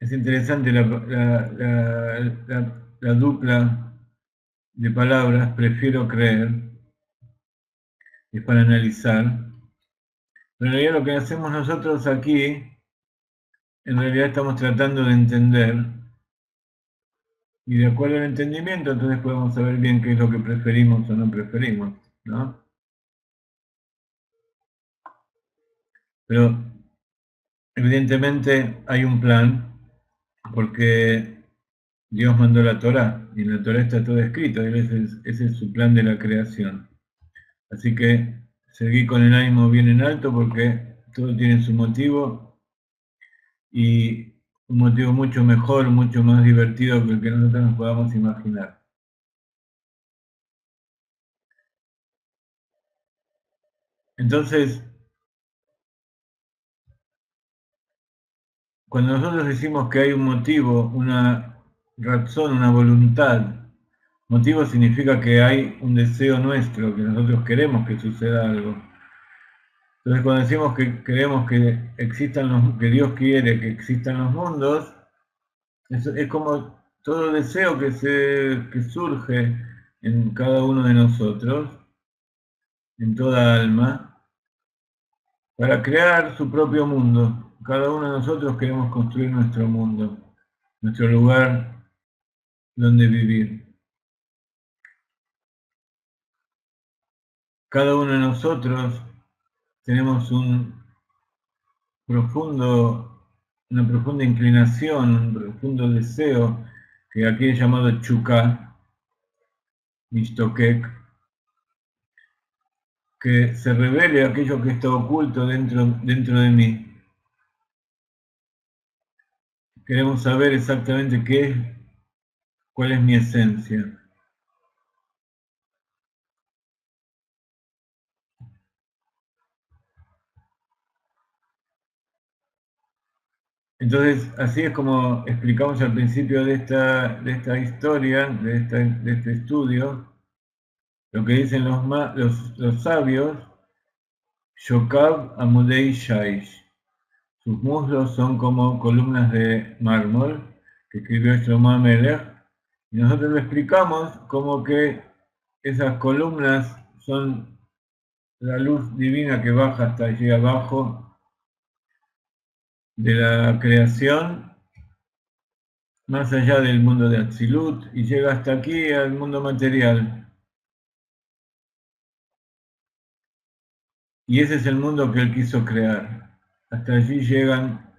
es interesante la dupla de palabras, prefiero creer, es para analizar. Pero en realidad lo que hacemos nosotros aquí, en realidad estamos tratando de entender, y de acuerdo al entendimiento, entonces podemos saber bien qué es lo que preferimos o no preferimos, ¿no? Pero evidentemente hay un plan, porque Dios mandó la Torá, y en la Torá está todo escrito, y ese es su plan de la creación. Así que seguí con el ánimo bien en alto, porque todo tiene su motivo, y un motivo mucho mejor, mucho más divertido que el que nosotros nos podamos imaginar. Entonces, cuando nosotros decimos que hay un motivo, una razón, una voluntad, motivo significa que hay un deseo nuestro, que nosotros queremos que suceda algo. Entonces, cuando decimos que queremos que existan que Dios quiere que existan los mundos, es como todo deseo que surge en cada uno de nosotros, en toda alma, para crear su propio mundo. Cada uno de nosotros queremos construir nuestro mundo, nuestro lugar donde vivir. Cada uno de nosotros tenemos una profunda inclinación, un profundo deseo, que aquí es llamado Chuká, Mistokek, que se revele aquello que está oculto dentro de mí. Queremos saber exactamente cuál es mi esencia. Entonces, así es como explicamos al principio de esta historia, de este estudio, lo que dicen los sabios, Shokav Amudei Shaish. Sus muslos son como columnas de mármol, que escribió Shlomo Amelech, y nosotros lo explicamos como que esas columnas son la luz divina que baja hasta allí abajo de la creación, más allá del mundo de Atzilut, y llega hasta aquí al mundo material. Y ese es el mundo que él quiso crear. Hasta allí llegan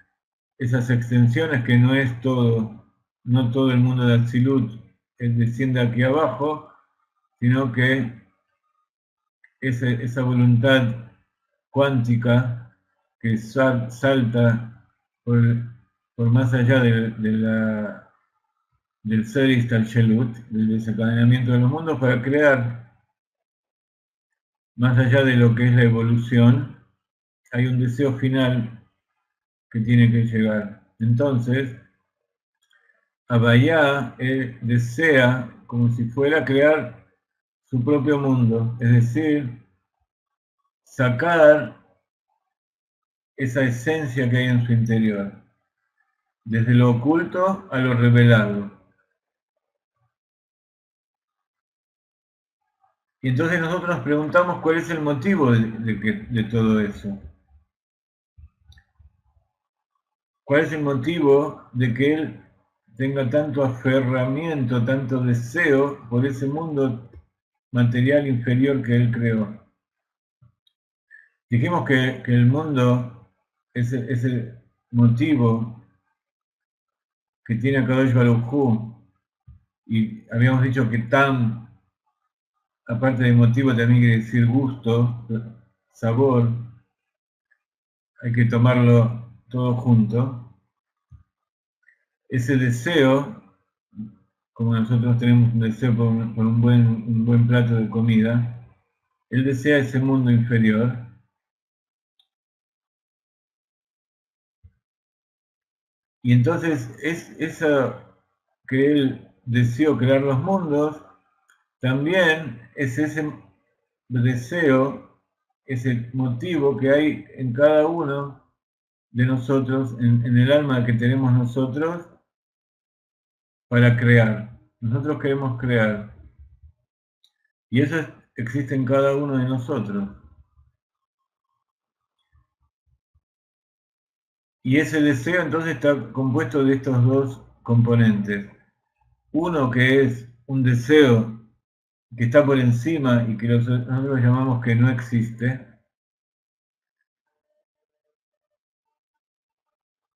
esas extensiones que no es todo, no todo el mundo de Atzilut desciende aquí abajo, sino que esa voluntad cuántica que salta por más allá del ser Istalshelut, del desencadenamiento de los mundos, para crear, más allá de lo que es la evolución, hay un deseo final que tiene que llegar. Entonces, Abayá desea como si fuera a crear su propio mundo, es decir, sacar esa esencia que hay en su interior, desde lo oculto a lo revelado. Y entonces nosotros nos preguntamos cuál es el motivo de todo eso. ¿Cuál es el motivo de que él tenga tanto aferramiento, tanto deseo por ese mundo material inferior que él creó? Dijimos que el mundo, ese motivo que tiene Akadosh Baruj Hu, y habíamos dicho que Tam, aparte de motivo, también quiere decir gusto, sabor, hay que tomarlo todo junto. Ese deseo, como nosotros tenemos un deseo por un buen plato de comida, él desea ese mundo inferior. Y entonces es eso que él deseó crear los mundos, también es ese deseo, ese motivo que hay en cada uno de nosotros, en el alma que tenemos nosotros, para crear. Nosotros queremos crear. Y eso existe en cada uno de nosotros. Y ese deseo entonces está compuesto de estos dos componentes. Uno que es un deseo que está por encima y que nosotros llamamos que no existe,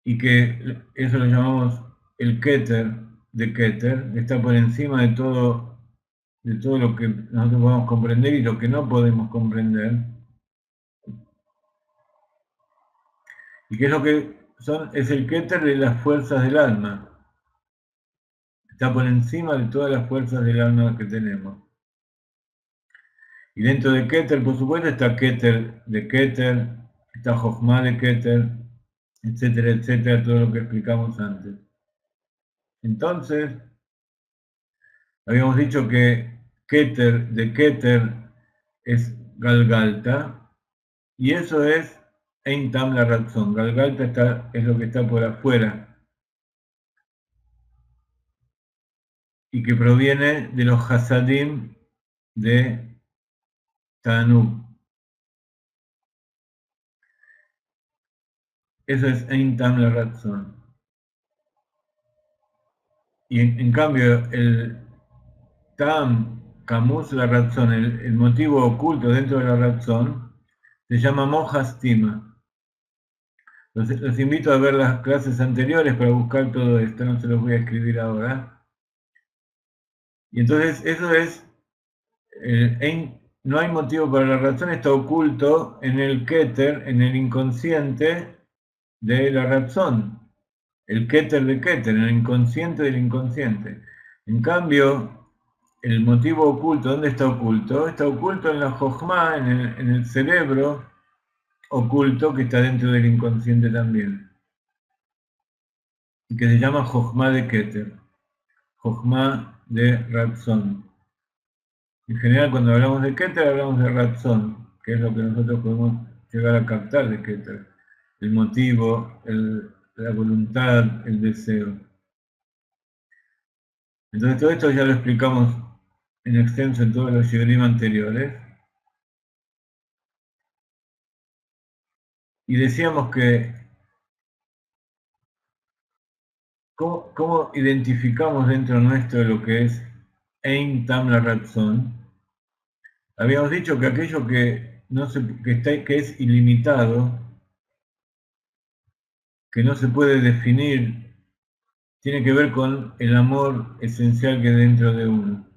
y que eso lo llamamos el Keter de Keter, que está por encima de todo lo que nosotros podemos comprender y lo que no podemos comprender. Y que es lo que es el Keter de las fuerzas del alma. Está por encima de todas las fuerzas del alma que tenemos. Y dentro de Keter, por supuesto, está Keter de Keter, está Jochma de Keter, etcétera, etcétera, todo lo que explicamos antes. Entonces, habíamos dicho que Keter de Keter es Galgalta, y eso es Ein Tam la razón. Galgalta es lo que está por afuera, y que proviene de los Hasadim de Tanub. Eso es Ein Tam la razón. Y en cambio, el Tam, Camus la razón, el motivo oculto dentro de la razón, se llama Mohastima. Los invito a ver las clases anteriores para buscar todo esto, no se los voy a escribir ahora. Y entonces eso es, no hay motivo para la razón, está oculto en el Keter, en el inconsciente de la razón. El Keter de Keter, en el inconsciente del inconsciente. En cambio, el motivo oculto, ¿dónde está oculto? Está oculto en la Jochma, en el cerebro oculto que está dentro del inconsciente también. Y que se llama Jochma de Keter. Jochma de Ratzon. En general, cuando hablamos de Keter, hablamos de Ratzon, que es lo que nosotros podemos llegar a captar de Keter. El motivo, la voluntad, el deseo. Entonces todo esto ya lo explicamos en extenso en todos los shiurim anteriores. Y decíamos que ¿cómo identificamos dentro nuestro lo que es Ein Tam la Ratzon? Habíamos dicho que aquello que es ilimitado, que no se puede definir, tiene que ver con el amor esencial que hay dentro de uno.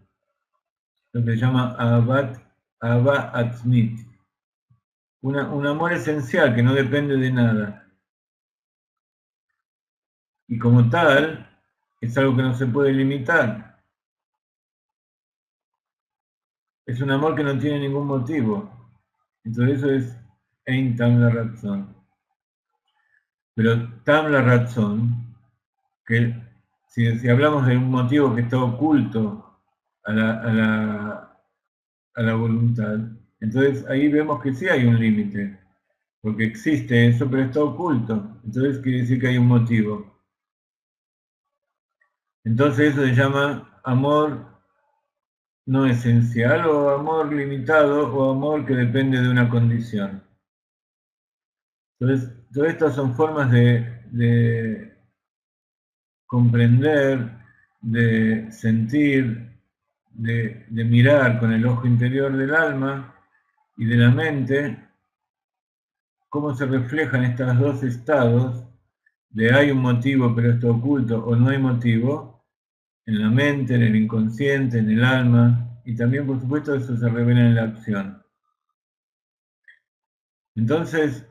Lo que se llama Ahava Atzmit. Un amor esencial que no depende de nada. Y como tal, es algo que no se puede limitar. Es un amor que no tiene ningún motivo. Entonces eso es Ein Tam la Ratzon. Pero Tam la Ratzon, que si hablamos de un motivo que está oculto a la voluntad, entonces ahí vemos que sí hay un límite, porque existe eso, pero está oculto. Entonces quiere decir que hay un motivo. Entonces eso se llama amor no esencial, o amor limitado, o amor que depende de una condición. Entonces, todas estas son formas de comprender, de sentir, de mirar con el ojo interior del alma y de la mente, cómo se reflejan estos dos estados de hay un motivo pero está oculto o no hay motivo, en la mente, en el inconsciente, en el alma, y también por supuesto eso se revela en la acción. Entonces,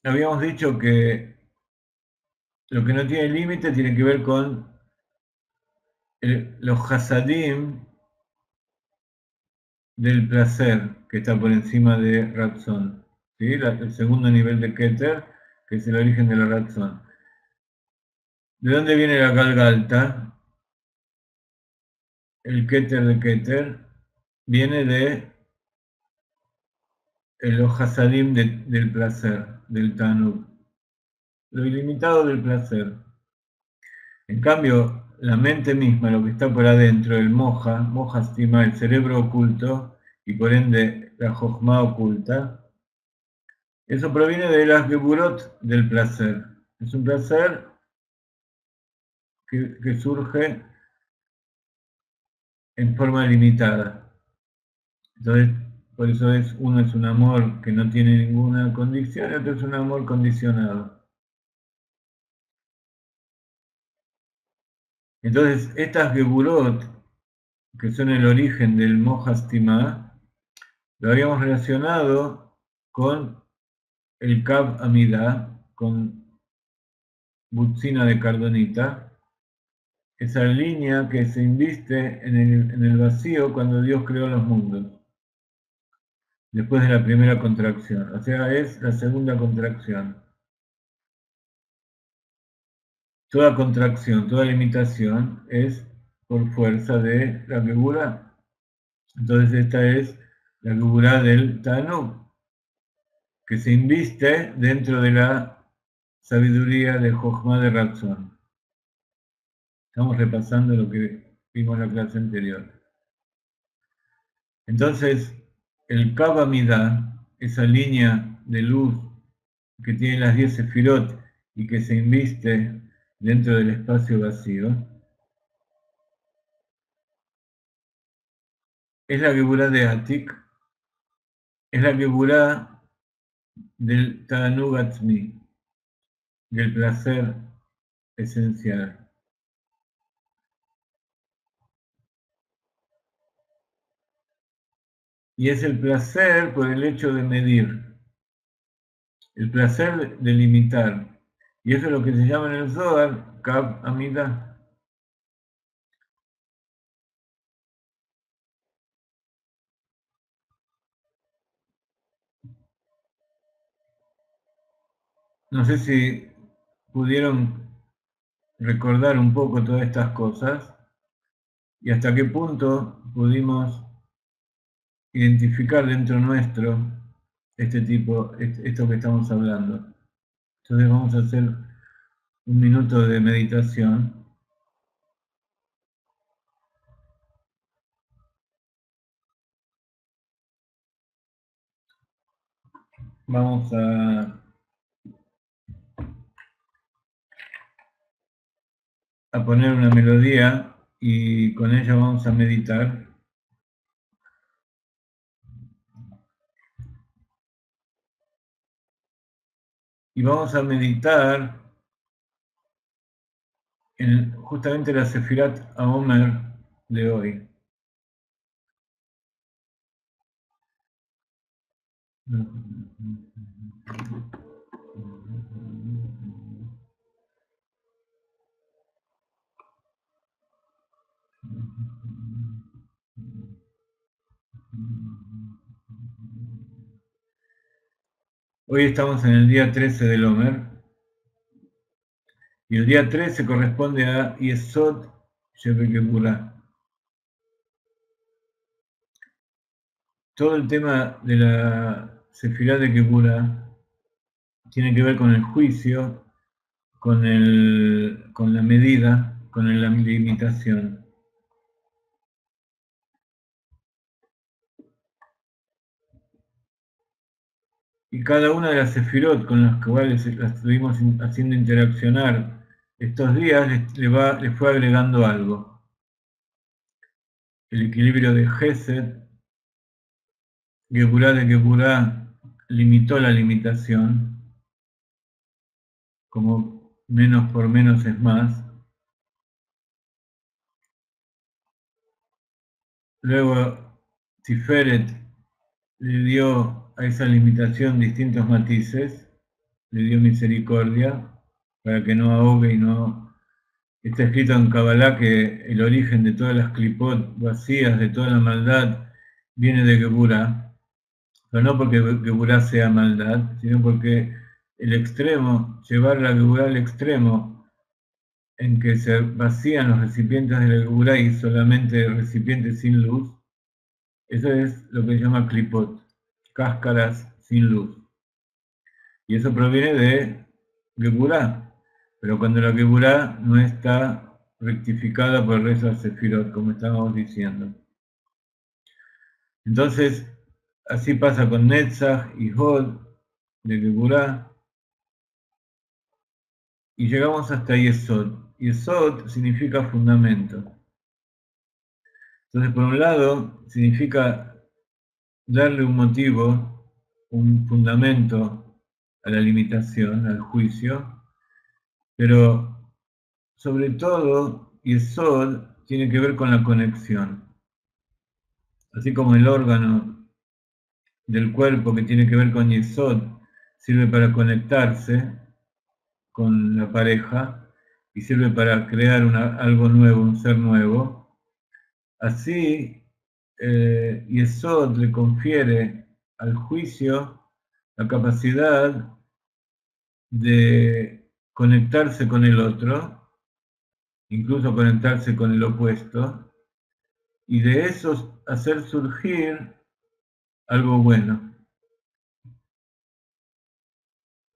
habíamos dicho que lo que no tiene límite tiene que ver con los hasadim del placer que está por encima de Ratzon, ¿sí? El segundo nivel de Keter, que es el origen de la Ratzon. ¿De dónde viene la Galgalta? El Keter de Keter viene de los hasadim del placer, del Tanub, lo ilimitado del placer. En cambio, la mente misma, lo que está por adentro, el moja estima el cerebro oculto y por ende la Jochma oculta, eso proviene de las geburot del placer. Es un placer que surge en forma limitada. Entonces, por eso uno es un amor que no tiene ninguna condición y otro es un amor condicionado. Entonces, estas geburot, que son el origen del moja estima, lo habíamos relacionado con el Kab Amida, con Butzina de Cardonita, esa línea que se inviste en el vacío cuando Dios creó los mundos, después de la primera contracción, o sea, es la segunda contracción. Toda contracción, toda limitación es por fuerza de la Geburá. Entonces esta es la Geburá del Tanú, que se inviste dentro de la sabiduría de Jochma de Ratzon. Estamos repasando lo que vimos en la clase anterior. Entonces, el Kab Amida, esa línea de luz que tiene las 10 sefirot y que se inviste dentro del espacio vacío, es la Geburá de Atik, es la Geburá del Ta'anug Atzmi, del placer esencial. Y es el placer por el hecho de medir, el placer de limitar. Y eso es lo que se llama en el Zohar, Kab Amida. No sé si pudieron recordar un poco todas estas cosas y hasta qué punto pudimos identificar dentro nuestro esto que estamos hablando. Entonces vamos a hacer un minuto de meditación. Vamos a poner una melodía y con ella vamos a meditar. Y vamos a meditar en justamente la Sefirat HaOmer de hoy. Hoy estamos en el día 13 del Omer y el día 13 corresponde a Yesod Shebekebura. Todo el tema de la Sefirá de Kebura tiene que ver con el juicio, con la medida, con la limitación. Y cada una de las sefirot con las cuales las estuvimos haciendo interaccionar estos días, le fue agregando algo. El equilibrio de Gesed, Geburá de Geburá limitó la limitación, como menos por menos es más. Luego Tiferet le dio a esa limitación distintos matices, le dio misericordia para que no ahogue y no... Está escrito en Kabbalah que el origen de todas las clipot vacías, de toda la maldad, viene de Geburá, pero no porque Geburá sea maldad, sino porque el extremo, llevar la Geburá al extremo, en que se vacían los recipientes de la Geburá y solamente recipientes sin luz, eso es lo que se llama clipot, cáscaras sin luz. Y eso proviene de Geburá. Pero cuando la Geburá no está rectificada por el resto de Sefirot, como estábamos diciendo. Entonces, así pasa con Netzach y Hod de Geburá. Y llegamos hasta Yesod. Yesod significa fundamento. Entonces, por un lado, significa darle un motivo, un fundamento a la limitación, al juicio, pero sobre todo, Yesod tiene que ver con la conexión. Así como el órgano del cuerpo que tiene que ver con Yesod sirve para conectarse con la pareja y sirve para crear algo nuevo, un ser nuevo, así Yesod le confiere al juicio la capacidad de conectarse con el otro, incluso conectarse con el opuesto, y de eso hacer surgir algo bueno.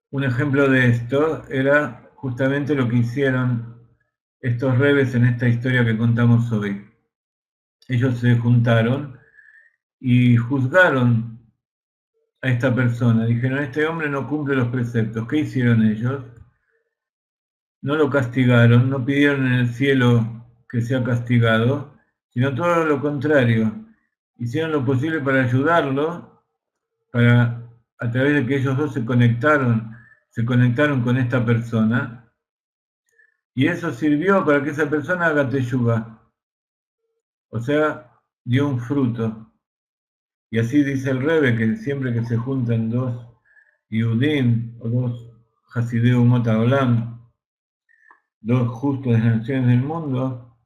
Un ejemplo de esto era justamente lo que hicieron estos rebes en esta historia que contamos hoy. Ellos se juntaron y juzgaron a esta persona. Dijeron, este hombre no cumple los preceptos. ¿Qué hicieron ellos? No lo castigaron, no pidieron en el cielo que sea castigado, sino todo lo contrario. Hicieron lo posible para ayudarlo, a través de que ellos dos se conectaron con esta persona, y eso sirvió para que esa persona haga teshuvá, o sea, dio un fruto. Y así dice el Rebbe, que siempre que se juntan dos Yehudim, o dos Hasidei Umot Haolam, dos justos de las naciones del mundo,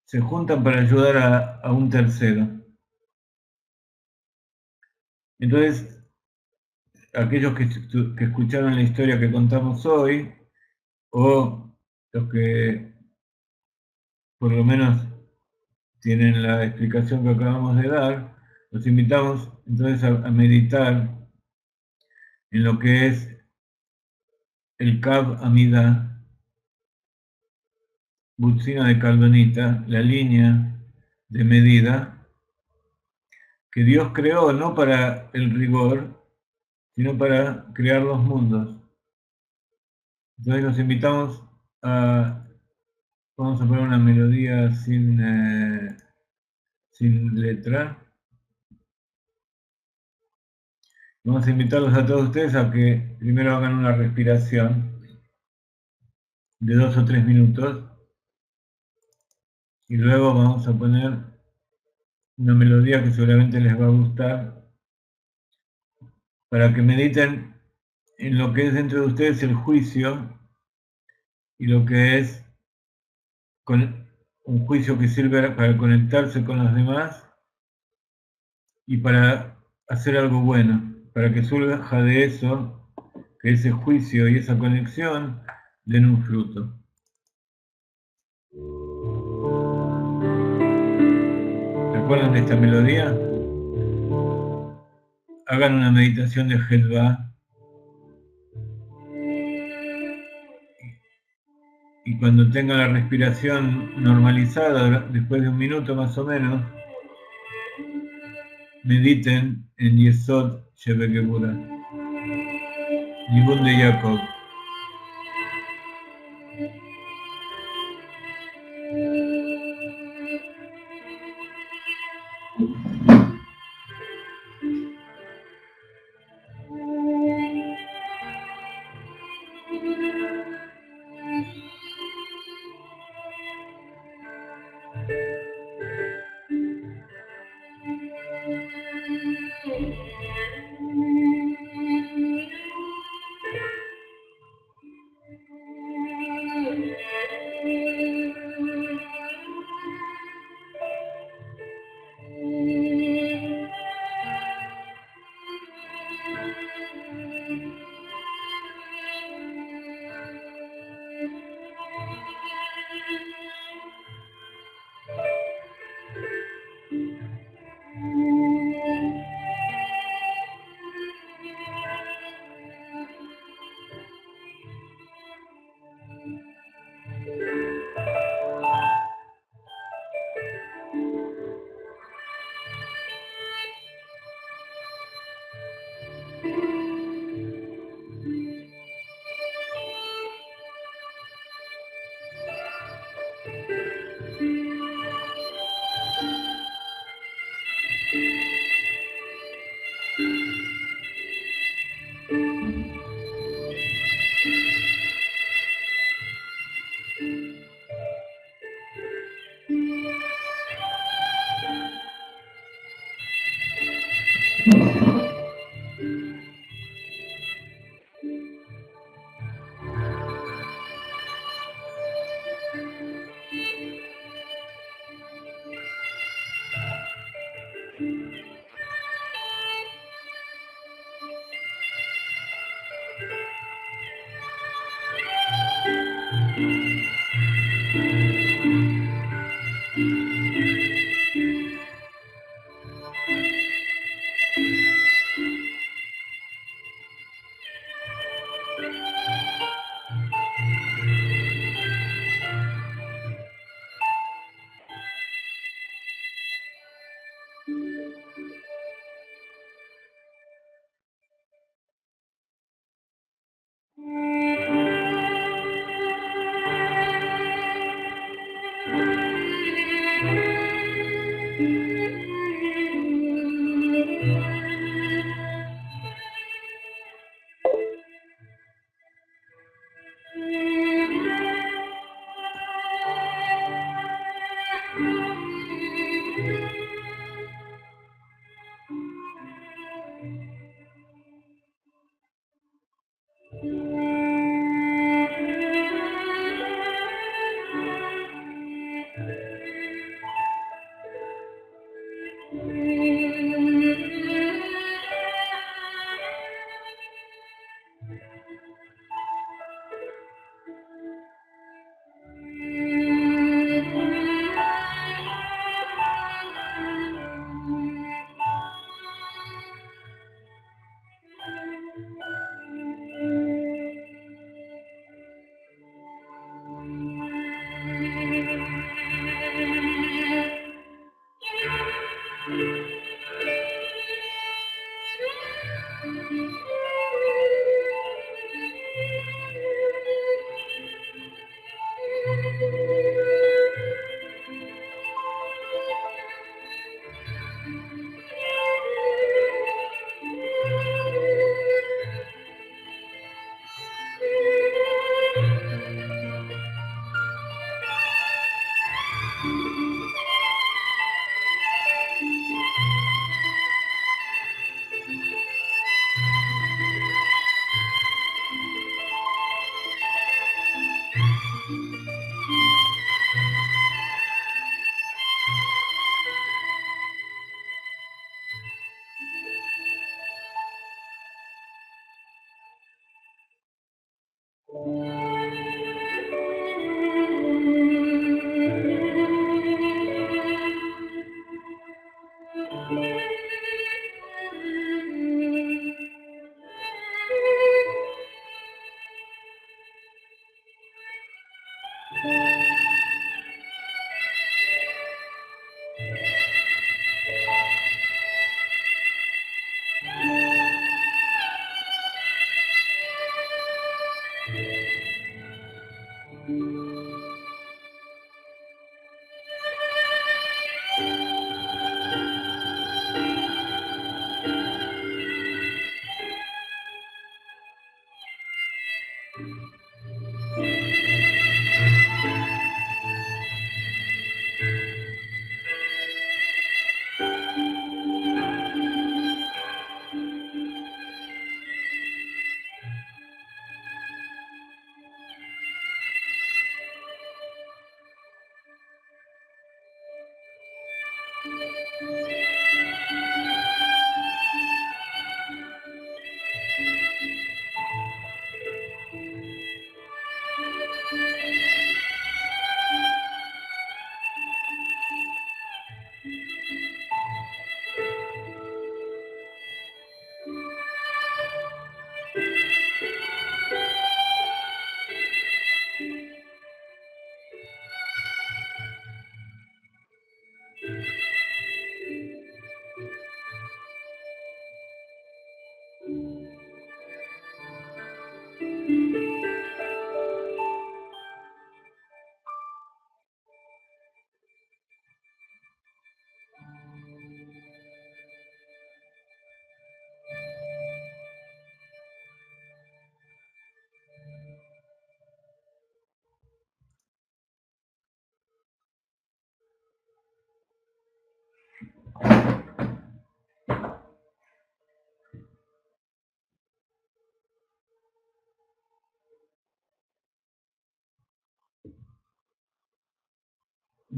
se juntan para ayudar a un tercero. Entonces, aquellos que escucharon la historia que contamos hoy, o los que por lo menos tienen la explicación que acabamos de dar, los invitamos entonces a meditar en lo que es el Kav Amida, Butzina de Caldonita, la línea de medida que Dios creó no para el rigor, sino para crear los mundos. Entonces los invitamos vamos a poner una melodía sin letra. Vamos a invitarlos a todos ustedes a que primero hagan una respiración de 2 o 3 minutos y luego vamos a poner una melodía que seguramente les va a gustar para que mediten en lo que es dentro de ustedes el juicio y lo que es un juicio que sirve para conectarse con los demás y para hacer algo bueno, para que surja de eso, que ese juicio y esa conexión den un fruto. ¿Recuerdan esta melodía? Hagan una meditación de Hedva y cuando tengan la respiración normalizada, después de un minuto más o menos, mediten en Yesod Shebekebura. Libun de Jacob.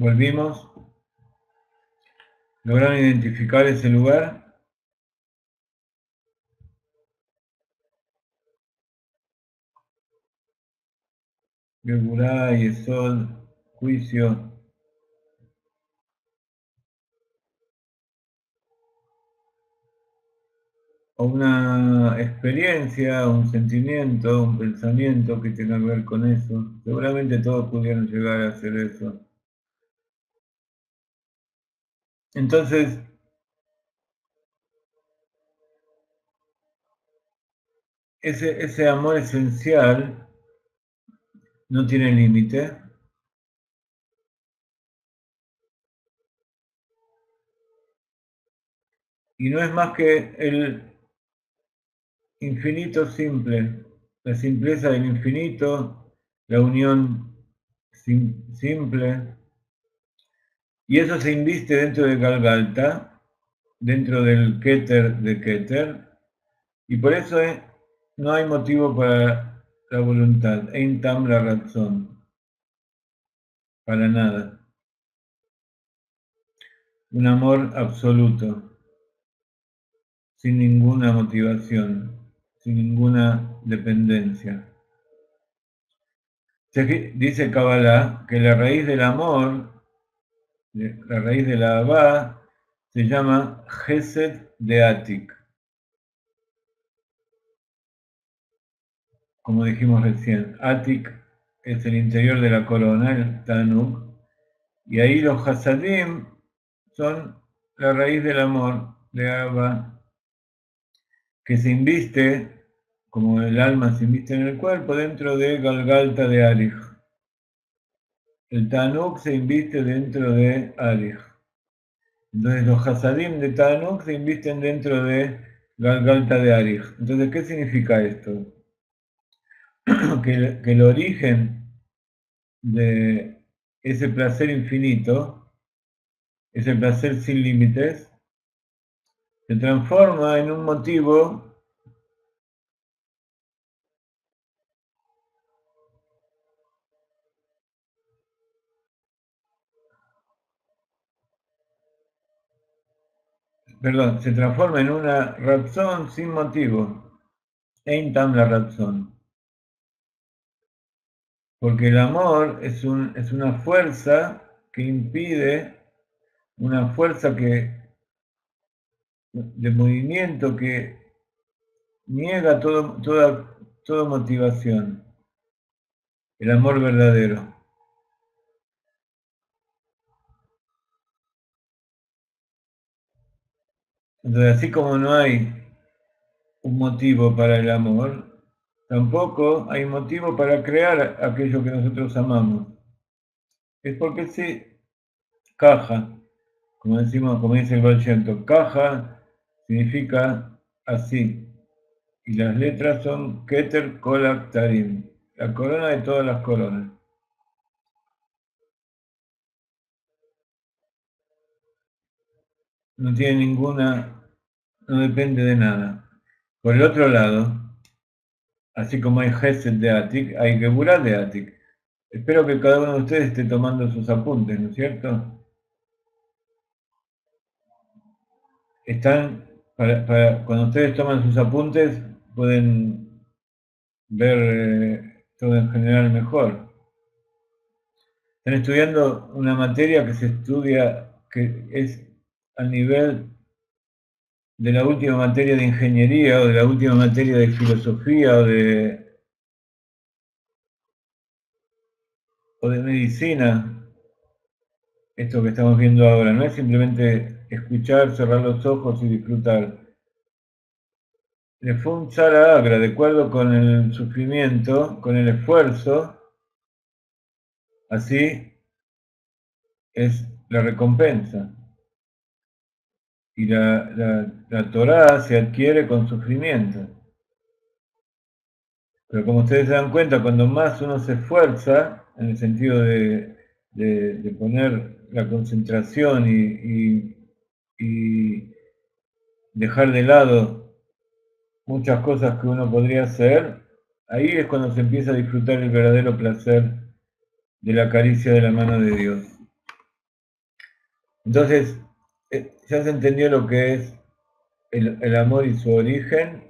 Volvimos. ¿Lograron identificar ese lugar? Geburá, Yesod, juicio. O una experiencia, un sentimiento, un pensamiento que tenga que ver con eso. Seguramente todos pudieron llegar a hacer eso. Entonces, ese amor esencial no tiene límite. Y no es más que el infinito simple, la simpleza del infinito, la unión simple. Y eso se inviste dentro de Galgalta, dentro del Keter de Keter, y por eso no hay motivo para la voluntad, Ein Tam la razón, para nada. Un amor absoluto, sin ninguna motivación, sin ninguna dependencia. Dice Kabbalah que la raíz del amor, la raíz de la Abba, se llama Gesed de Atik. Como dijimos recién, Atik es el interior de la corona, el Tanuk, y ahí los Hasadim son la raíz del amor de Abba, que se inviste, como el alma se inviste en el cuerpo, dentro de Galgalta de Arij. El Tanuk se inviste dentro de Arij. Entonces los Hasadim de Tanuk se invisten dentro de Galgalta de Arij. Entonces, ¿qué significa esto? que el origen de ese placer infinito, ese placer sin límites, se transforma en un motivo se transforma en una razón sin motivo, Ein Tam la razón. Porque el amor es una fuerza que impide, una fuerza de movimiento que niega toda motivación. El amor verdadero. Entonces, así como no hay un motivo para el amor, tampoco hay motivo para crear aquello que nosotros amamos. Es porque sí, caja, como dice el Baal Shem Tov, caja significa así, y las letras son Keter Kol Aktarim, la corona de todas las coronas. No tiene ninguna, no depende de nada. Por el otro lado, así como hay Gesed de Atik, hay Geburah de Atik. Espero que cada uno de ustedes esté tomando sus apuntes, ¿no es cierto? cuando ustedes toman sus apuntes, pueden ver todo en general mejor. Están estudiando una materia que se estudia, que es al nivel de la última materia de ingeniería o de la última materia de filosofía o de medicina. Esto que estamos viendo ahora no es simplemente escuchar, cerrar los ojos y disfrutar. Le fue un tzara agra, de acuerdo con el sufrimiento, con el esfuerzo, así es la recompensa. Y la Torá se adquiere con sufrimiento. Pero como ustedes se dan cuenta, cuando más uno se esfuerza, en el sentido de poner la concentración y dejar de lado muchas cosas que uno podría hacer, ahí es cuando se empieza a disfrutar el verdadero placer de la caricia de la mano de Dios. Entonces, ya se entendió lo que es el amor y su origen,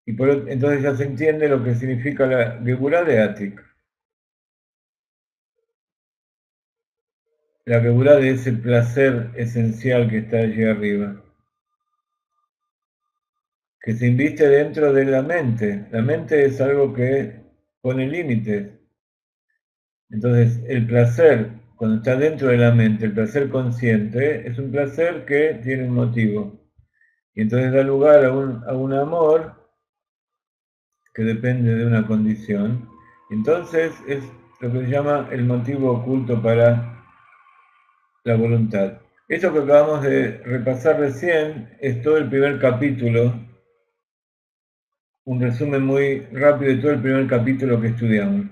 y entonces ya se entiende lo que significa la Geburá de Atik. La Geburá de ese placer esencial que está allí arriba, que se inviste dentro de la mente. La mente es algo que pone límites. Entonces, el placer, cuando está dentro de la mente, el placer consciente, es un placer que tiene un motivo. Y entonces da lugar a un amor que depende de una condición. Entonces, es lo que se llama el motivo oculto para la voluntad. Esto que acabamos de repasar recién es todo el primer capítulo, un resumen muy rápido de todo el primer capítulo que estudiamos.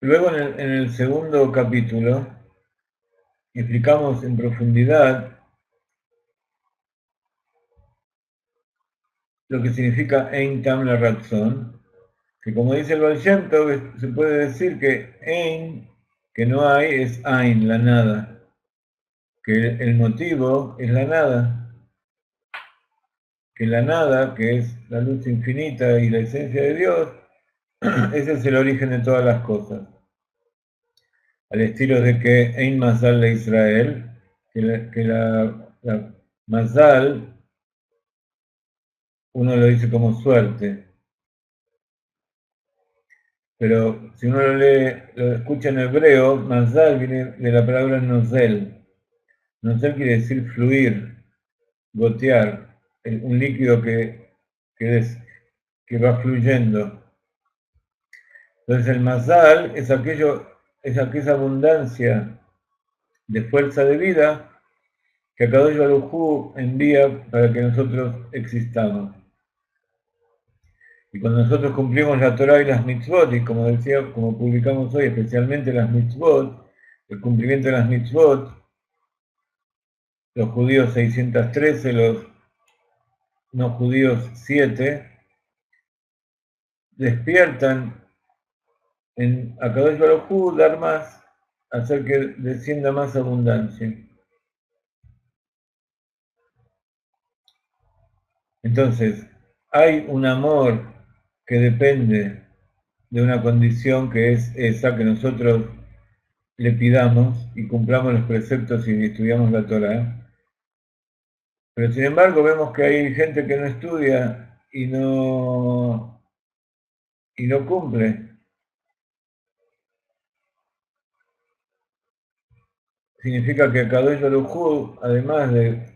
Luego en el segundo capítulo explicamos en profundidad lo que significa Ein Tam la razón, que como dice el Baal Shem Tov, se puede decir que Ein, que no hay, es Ein, la nada, que el motivo es la nada, que la nada, que es la luz infinita y la esencia de Dios, ese es el origen de todas las cosas. Al estilo de que Ein Mazal de Israel, que la Mazal, uno lo dice como suerte, pero si uno lo lee, lo escucha en hebreo, Mazal viene de la palabra nozel. Nozel quiere decir fluir, gotear, un líquido que va fluyendo. Entonces el Mazal es aquella abundancia de fuerza de vida que Akadosh Baruj Hu envía para que nosotros existamos. Y cuando nosotros cumplimos la Torah y las mitzvot, y como decía, como publicamos hoy, especialmente las mitzvot, el cumplimiento de las mitzvot, los judíos 613, los no judíos 7, despiertan en Akadosh Baruj Hu dar más, hacer que descienda más abundancia. Entonces, hay un amor que depende de una condición que es esa que nosotros le pidamos y cumplamos los preceptos y estudiamos la Torah. Pero sin embargo vemos que hay gente que no estudia y no cumple. Significa que Kadosh Baruj Hu, además de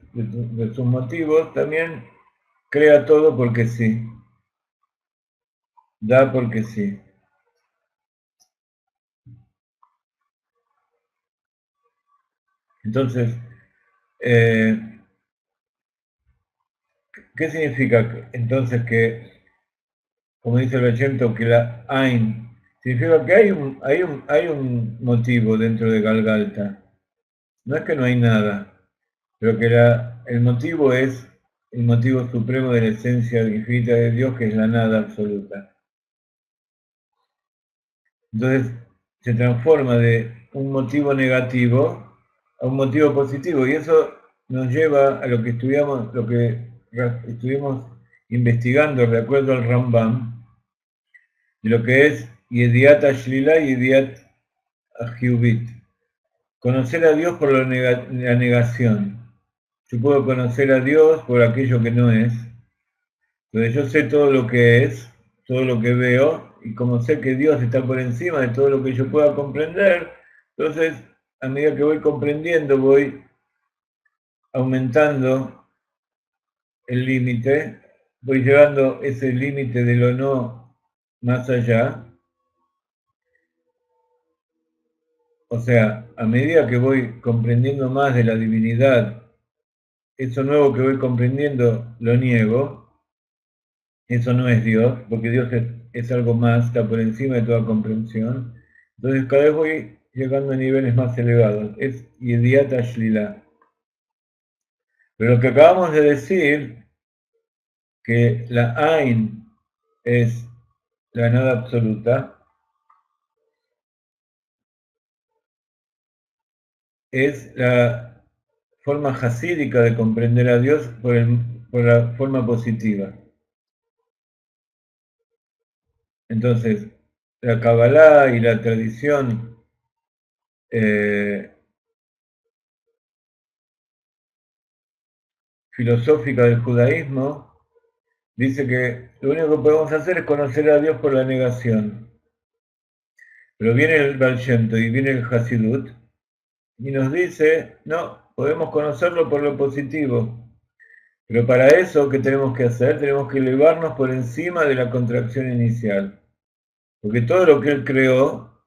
sus motivos, también crea todo porque sí. Da porque sí. Entonces, ¿qué significa entonces que, como dice el Bechento, que la Ain, significa que hay un motivo dentro de Galgalta? No es que no hay nada, pero que el motivo es el motivo supremo de la esencia infinita de Dios, que es la nada absoluta. Entonces se transforma de un motivo negativo a un motivo positivo, y eso nos lleva a lo que estudiamos, lo que estuvimos investigando de acuerdo al Rambam, de lo que es Yediat Ashlila y Yediat Ahiubit. Conocer a Dios por la negación. Yo puedo conocer a Dios por aquello que no es. Entonces yo sé todo lo que es, todo lo que veo, y como sé que Dios está por encima de todo lo que yo pueda comprender, entonces a medida que voy comprendiendo voy aumentando el límite, voy llevando ese límite de lo no más allá. O sea, a medida que voy comprendiendo más de la divinidad, eso nuevo que voy comprendiendo lo niego, eso no es Dios, porque Dios es algo más, está por encima de toda comprensión. Entonces cada vez voy llegando a niveles más elevados, es Yediat Ashlila. Pero lo que acabamos de decir, que la Ain es la nada absoluta, es la forma jasídica de comprender a Dios por la forma positiva. Entonces, la Kabbalah y la tradición filosófica del judaísmo dice que lo único que podemos hacer es conocer a Dios por la negación. Pero viene el Baal Shem Tov y viene el Hasidut y nos dice, no, podemos conocerlo por lo positivo. Pero para eso, ¿qué tenemos que hacer? Tenemos que elevarnos por encima de la contracción inicial. Porque todo lo que él creó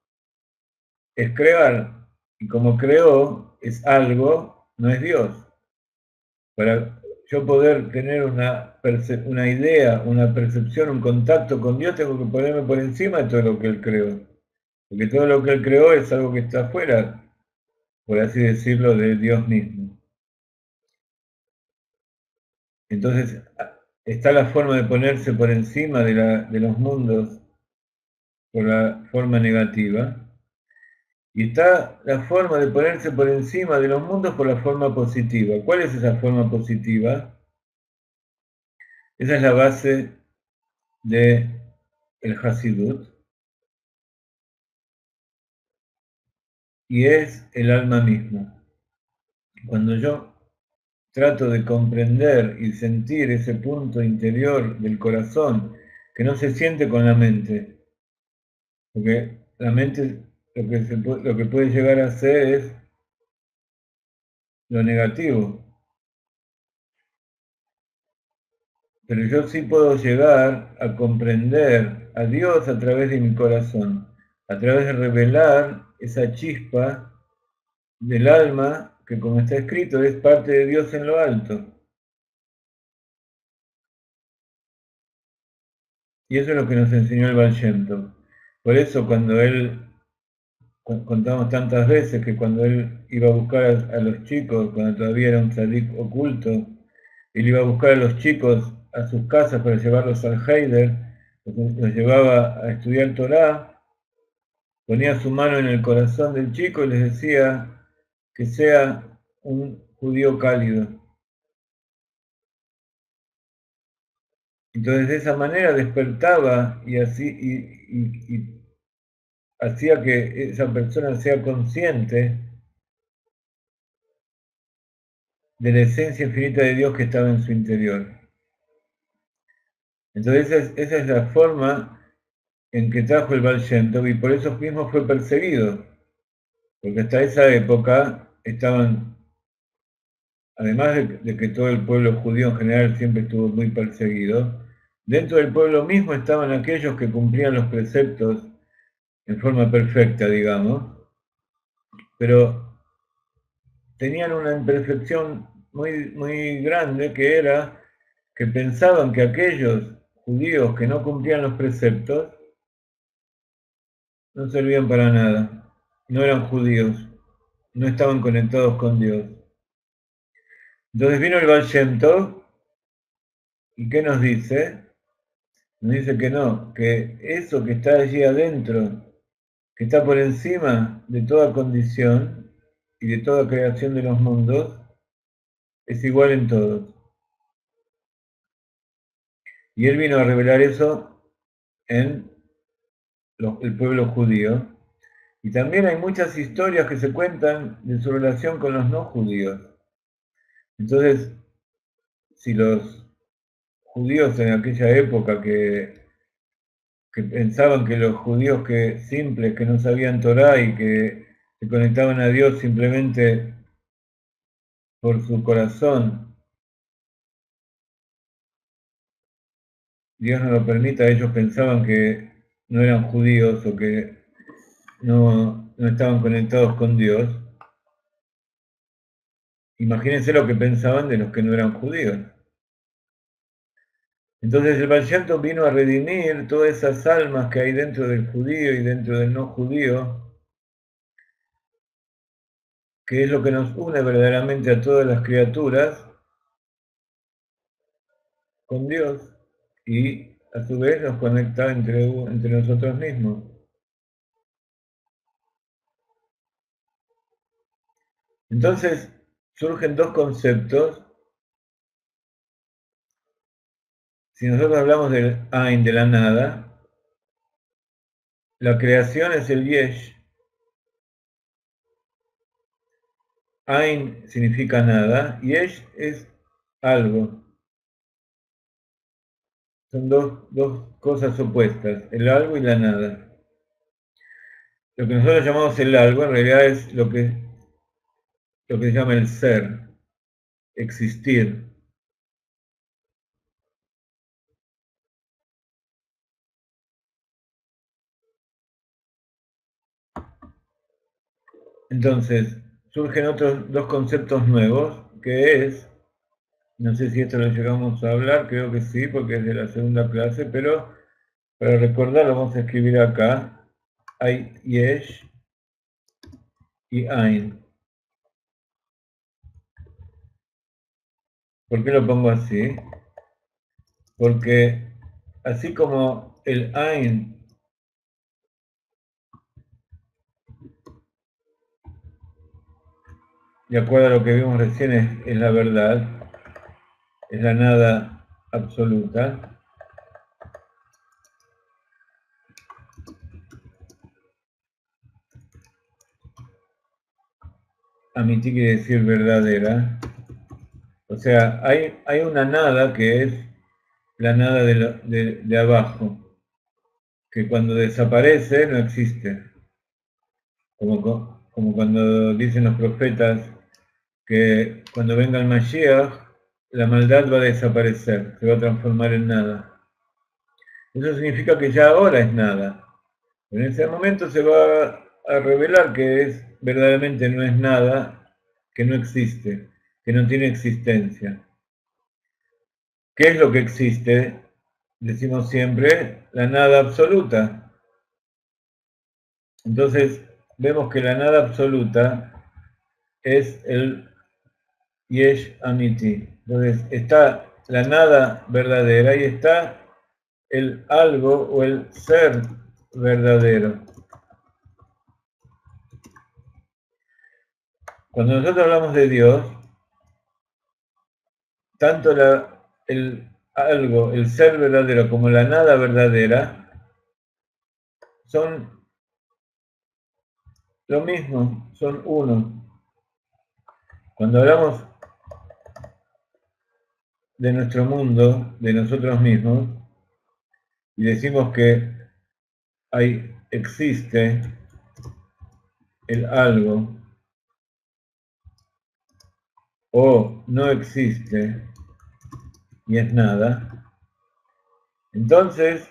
es crear. Y como creó es algo, no es Dios. Para yo poder tener una idea, una percepción, un contacto con Dios, tengo que ponerme por encima de todo lo que él creó. Porque todo lo que él creó es algo que está fuera, por así decirlo, de Dios mismo. Entonces, está la forma de ponerse por encima de los mundos por la forma negativa, y está la forma de ponerse por encima de los mundos por la forma positiva. ¿Cuál es esa forma positiva? Esa es la base de el Hasidut, y es el alma misma. Cuando yo trato de comprender y sentir ese punto interior del corazón que no se siente con la mente, porque la mente lo que puede llegar a ser es lo negativo, pero yo sí puedo llegar a comprender a Dios a través de mi corazón, a través de revelar esa chispa del alma que, como está escrito, es parte de Dios en lo alto. Y eso es lo que nos enseñó el Baal Shem Tov. Por eso cuando él, contamos tantas veces que cuando él iba a buscar a los chicos, cuando todavía era un tzadik oculto, él iba a buscar a los chicos a sus casas para llevarlos al Heider, los llevaba a estudiar Torah, ponía su mano en el corazón del chico y les decía que sea un judío cálido. Entonces de esa manera despertaba y así y hacía que esa persona sea consciente de la esencia infinita de Dios que estaba en su interior. Entonces esa es la forma en que trajo el Baal Shem Tov, y por eso mismo fue perseguido, porque hasta esa época estaban, además de que todo el pueblo judío en general siempre estuvo muy perseguido, dentro del pueblo mismo estaban aquellos que cumplían los preceptos en forma perfecta, digamos, pero tenían una imperfección muy grande, que era que pensaban que aquellos judíos que no cumplían los preceptos no servían para nada, no eran judíos, no estaban conectados con Dios. Entonces vino el Baal Shem Tov, ¿y qué nos dice? Nos dice que no, que eso que está allí adentro que está por encima de toda condición y de toda creación de los mundos, es igual en todos. Y él vino a revelar eso en el pueblo judío. Y también hay muchas historias que se cuentan de su relación con los no judíos. Entonces, si los judíos en aquella época que pensaban que los judíos simples, que no sabían Torá y que se conectaban a Dios simplemente por su corazón, Dios no lo permita, ellos pensaban que no eran judíos o que no estaban conectados con Dios. Imagínense lo que pensaban de los que no eran judíos. Entonces el Baal Shem Tov vino a redimir todas esas almas que hay dentro del judío y dentro del no judío, que es lo que nos une verdaderamente a todas las criaturas con Dios y a su vez nos conecta entre nosotros mismos. Entonces surgen dos conceptos. Si nosotros hablamos del Ain, de la nada, la creación es el Yesh. Ain significa nada, Yesh es algo. Son dos cosas opuestas, el algo y la nada. Lo que nosotros llamamos el algo en realidad es lo que se llama el ser, existir. Entonces, surgen otros dos conceptos nuevos, que es, no sé si esto lo llegamos a hablar, creo que sí, porque es de la segunda clase, pero para recordar lo vamos a escribir acá. Hay Yesh y Ain. ¿Por qué lo pongo así? Porque así como el Ain, de acuerdo a lo que vimos recién, es la verdad, es la nada absoluta. Amiti quiere decir verdadera. O sea, hay una nada que es la nada de abajo, que cuando desaparece no existe. Como cuando dicen los profetas que cuando venga el Mashiach, la maldad va a desaparecer, se va a transformar en nada. Eso significa que ya ahora es nada. En ese momento se va a revelar que verdaderamente no es nada, que no existe, que no tiene existencia. ¿Qué es lo que existe? Decimos siempre, la nada absoluta. Entonces, vemos que la nada absoluta es el Yesh Amiti. Entonces, está la nada verdadera y está el algo o el ser verdadero. Cuando nosotros hablamos de Dios, tanto el algo, el ser verdadero, como la nada verdadera, son lo mismo, son uno. Cuando hablamos de nuestro mundo, de nosotros mismos, y decimos que existe el algo, o no existe, y es nada, entonces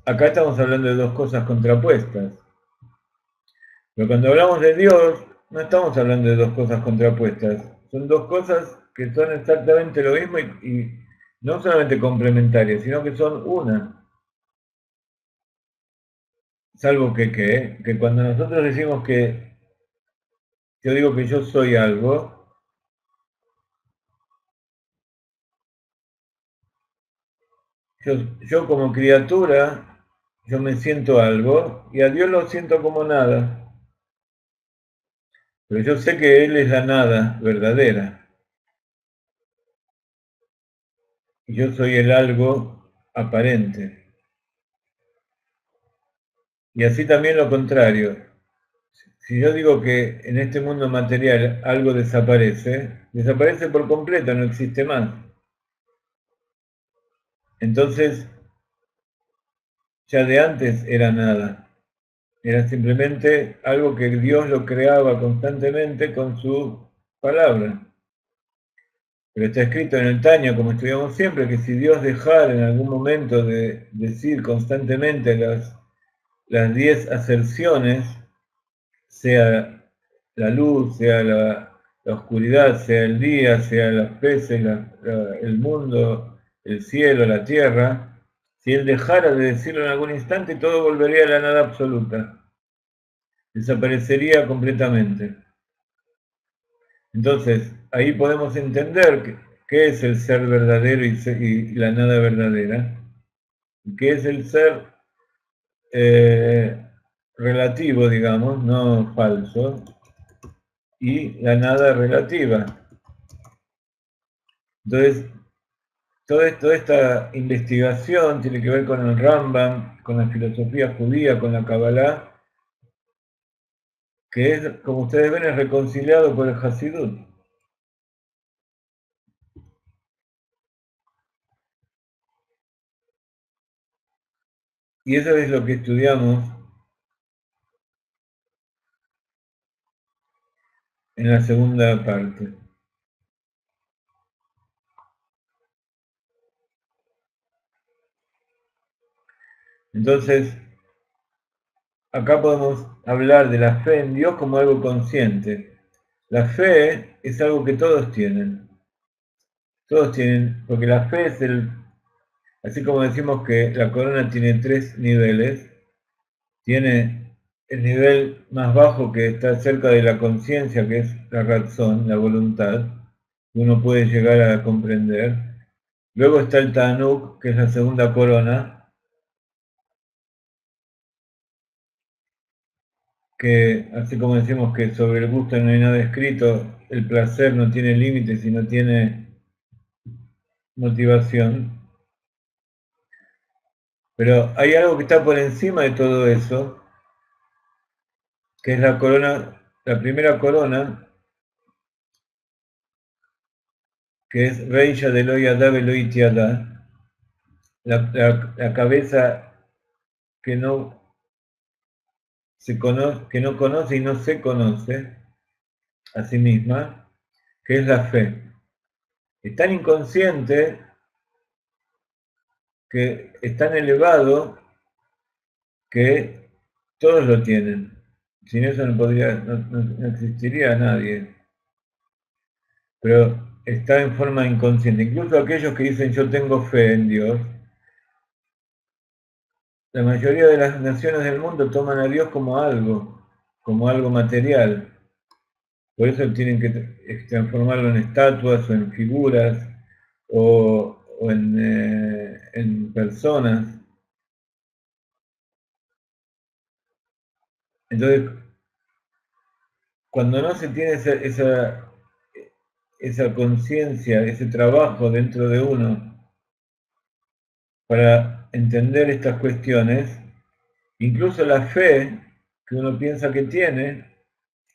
acá estamos hablando de dos cosas contrapuestas. Pero cuando hablamos de Dios, no estamos hablando de dos cosas contrapuestas. Son dos cosas que son exactamente lo mismo y no solamente complementarias, sino que son una. Salvo que cuando nosotros decimos que yo digo que yo soy algo, yo como criatura yo me siento algo y a Dios lo siento como nada. Pero yo sé que Él es la nada verdadera. Y yo soy el algo aparente. Y así también lo contrario. Si yo digo que en este mundo material algo desaparece, desaparece por completo, no existe más. Entonces, ya de antes era nada. Era simplemente algo que Dios lo creaba constantemente con su palabra. Pero está escrito en el Tanya, como estudiamos siempre, que si Dios dejara en algún momento de decir constantemente las 10 aserciones, sea la luz, sea la oscuridad, sea el día, sea las peces, el mundo, el cielo, la tierra, si Él dejara de decirlo en algún instante, todo volvería a la nada absoluta. Desaparecería completamente. Entonces, ahí podemos entender qué es el ser verdadero y la nada verdadera, qué es el ser relativo, digamos, no falso, y la nada relativa. Entonces, toda esta investigación tiene que ver con el Rambam, con la filosofía judía, con la Kabbalah, que es, como ustedes ven, es reconciliado por el Hasidut. Y eso es lo que estudiamos en la segunda parte. Entonces, acá podemos hablar de la fe en Dios como algo consciente. La fe es algo que todos tienen. Todos tienen, porque la fe es así como decimos que la corona tiene 3 niveles, tiene el nivel más bajo que está cerca de la conciencia, que es la razón, la voluntad, que uno puede llegar a comprender. Luego está el Tanuk, que es la segunda corona, que así como decimos que sobre el gusto no hay nada escrito, el placer no tiene límites y no tiene motivación. Pero hay algo que está por encima de todo eso, que es la corona, la primera corona, que es Reisha de Loyada Veloitiada, la cabeza que no que no conoce y no se conoce a sí misma, que es la fe. Es tan inconsciente que es tan elevado que todos lo tienen. Sin eso no existiría nadie. Pero está en forma inconsciente. Incluso aquellos que dicen yo tengo fe en Dios, la mayoría de las naciones del mundo toman a Dios como algo material. Por eso tienen que transformarlo en estatuas o en figuras o en personas. Entonces, cuando no se tiene esa conciencia, ese trabajo dentro de uno para entender estas cuestiones, incluso la fe que uno piensa que tiene,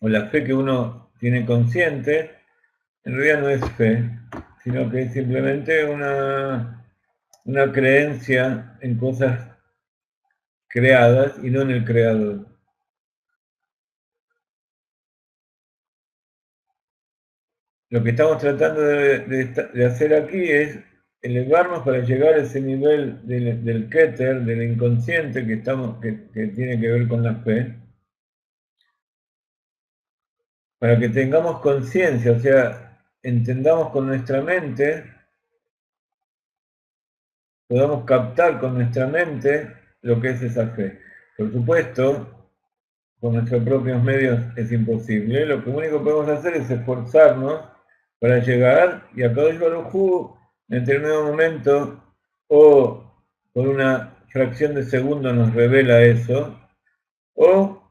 o la fe que uno tiene consciente, en realidad no es fe, sino que es simplemente una creencia en cosas creadas y no en el creador. Lo que estamos tratando de hacer aquí es elevarnos para llegar a ese nivel del Keter, del inconsciente que tiene que ver con la fe, para que tengamos conciencia, o sea, entendamos con nuestra mente, podamos captar con nuestra mente lo que es esa fe. Por supuesto, con nuestros propios medios es imposible. Lo único que podemos hacer es esforzarnos para llegar y a Kadosh Baruj Hu, en determinado momento, o por una fracción de segundo nos revela eso, o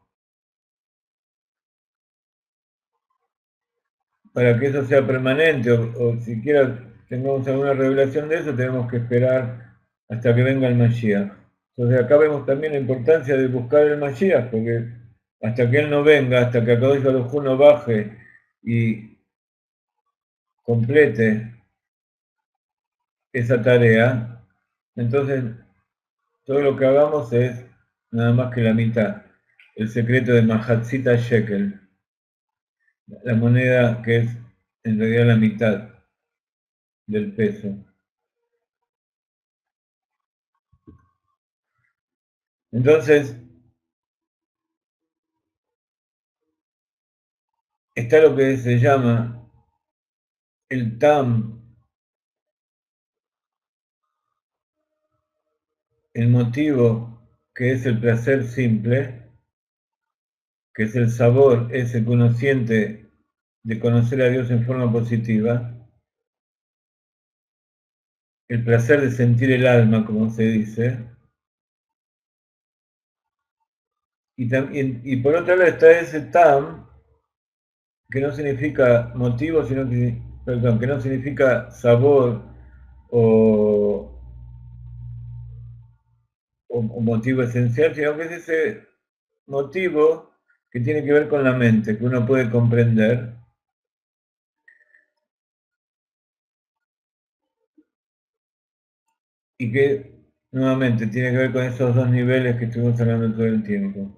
para que eso sea permanente, o siquiera tengamos alguna revelación de eso, tenemos que esperar hasta que venga el Mashiach. Entonces acá vemos también la importancia de buscar el Mashiach, porque hasta que él no venga, hasta que Akadosh Baruj Hu no baje y complete esa tarea, entonces todo lo que hagamos es nada más que la mitad. El secreto de Mahatzita Shekel, la moneda que es en realidad la mitad del peso. Entonces, está lo que se llama el tam, el motivo que es el placer simple, que es el sabor ese que uno siente de conocer a Dios en forma positiva, el placer de sentir el alma, como se dice, y por otro lado está ese tam, que no significa motivo, sino que, perdón, que no significa sabor o, o motivo esencial, sino que es ese motivo que tiene que ver con la mente, que uno puede comprender y que nuevamente tiene que ver con esos dos niveles que estuvimos hablando todo el tiempo.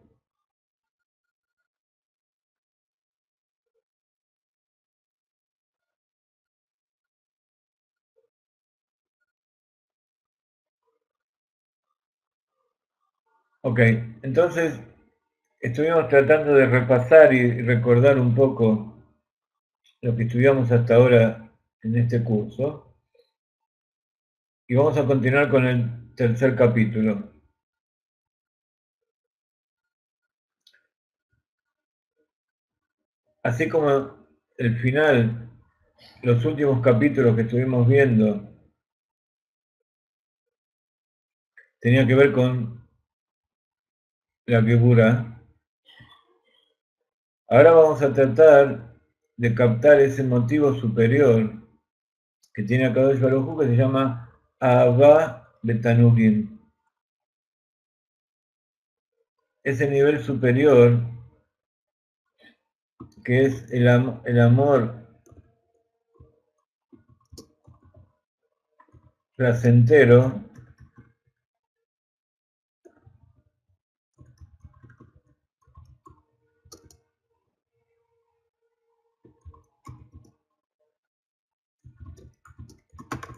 Ok, entonces estuvimos tratando de repasar y recordar un poco lo que estudiamos hasta ahora en este curso y vamos a continuar con el tercer capítulo. Así como el final, los últimos capítulos que estuvimos viendo tenía que ver con la figura, ahora vamos a tratar de captar ese motivo superior que tiene Akadosh Baruj Hu, que se llama Ahava Betanugim. Ese nivel superior que es el amor placentero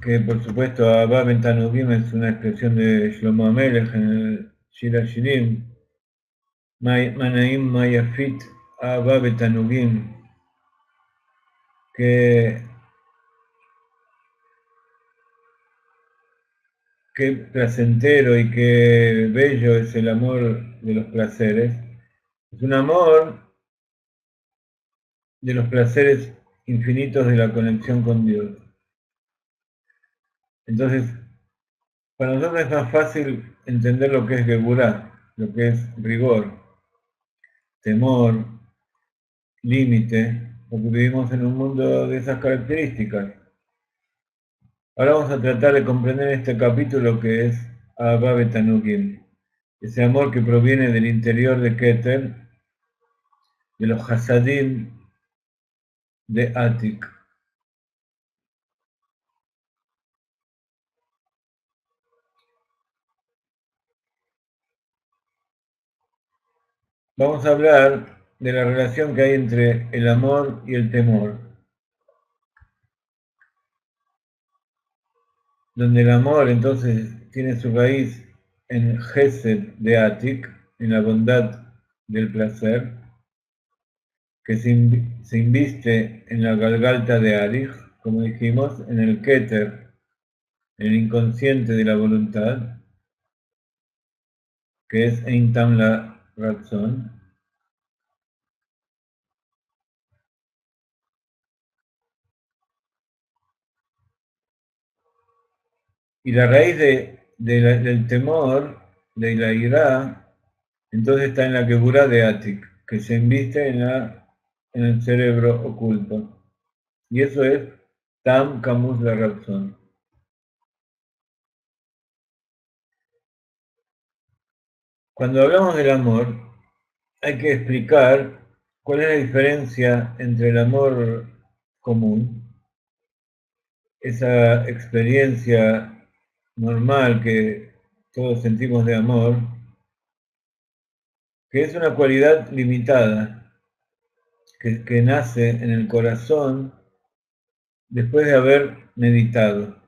que por supuesto Ahava Betanugim es una expresión de Shlomo Amelech en el Shir HaShirim, Manaim Mayafit Ahava Betanugim, que qué placentero y qué bello es el amor de los placeres. Es un amor de los placeres infinitos de la conexión con Dios. Entonces, para nosotros es más fácil entender lo que es Geburah, lo que es rigor, temor, límite, porque vivimos en un mundo de esas características. Ahora vamos a tratar de comprender este capítulo que es Ahava Betanugim, ese amor que proviene del interior de Keter, de los Hasadim de Atik. Vamos a hablar de la relación que hay entre el amor y el temor, donde el amor entonces tiene su raíz en Gesed de Atik, en la bondad del placer, que se inviste en la Galgalta de Arich, como dijimos, en el Keter, en el inconsciente de la voluntad, que es Eintam la razón. Y la raíz del temor, de la ira, entonces está en la Geburah de Atik, que se inviste en el cerebro oculto. Y eso es Tam Kamus la razón. Cuando hablamos del amor, hay que explicar cuál es la diferencia entre el amor común, esa experiencia normal que todos sentimos de amor, que es una cualidad limitada, que nace en el corazón después de haber meditado.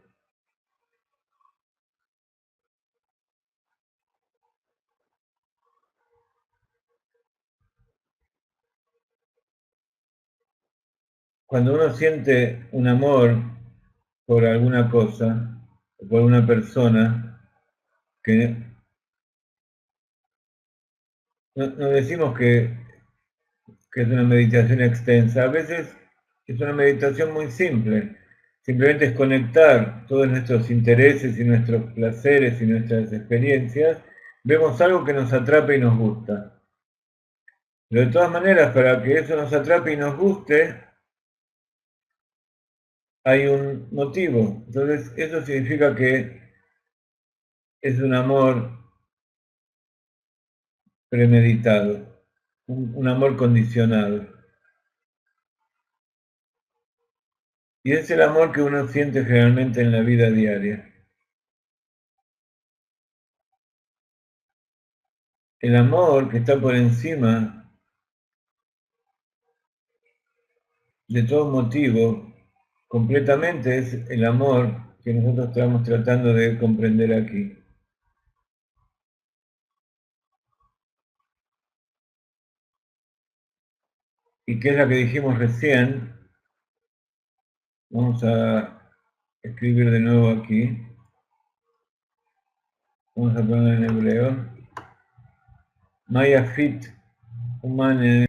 Cuando uno siente un amor por alguna cosa, o por una persona, que no decimos que es una meditación extensa, a veces es una meditación muy simple, simplemente es conectar todos nuestros intereses y nuestros placeres y nuestras experiencias, vemos algo que nos atrape y nos gusta. Pero de todas maneras, para que eso nos atrape y nos guste, hay un motivo. Entonces, eso significa que es un amor premeditado, un amor condicionado. Y es el amor que uno siente generalmente en la vida diaria. El amor que está por encima de todo motivo, completamente es el amor que nosotros estamos tratando de comprender aquí. Y que es la que dijimos recién, vamos a escribir de nuevo aquí, vamos a poner en hebreo, Maya Fit Humane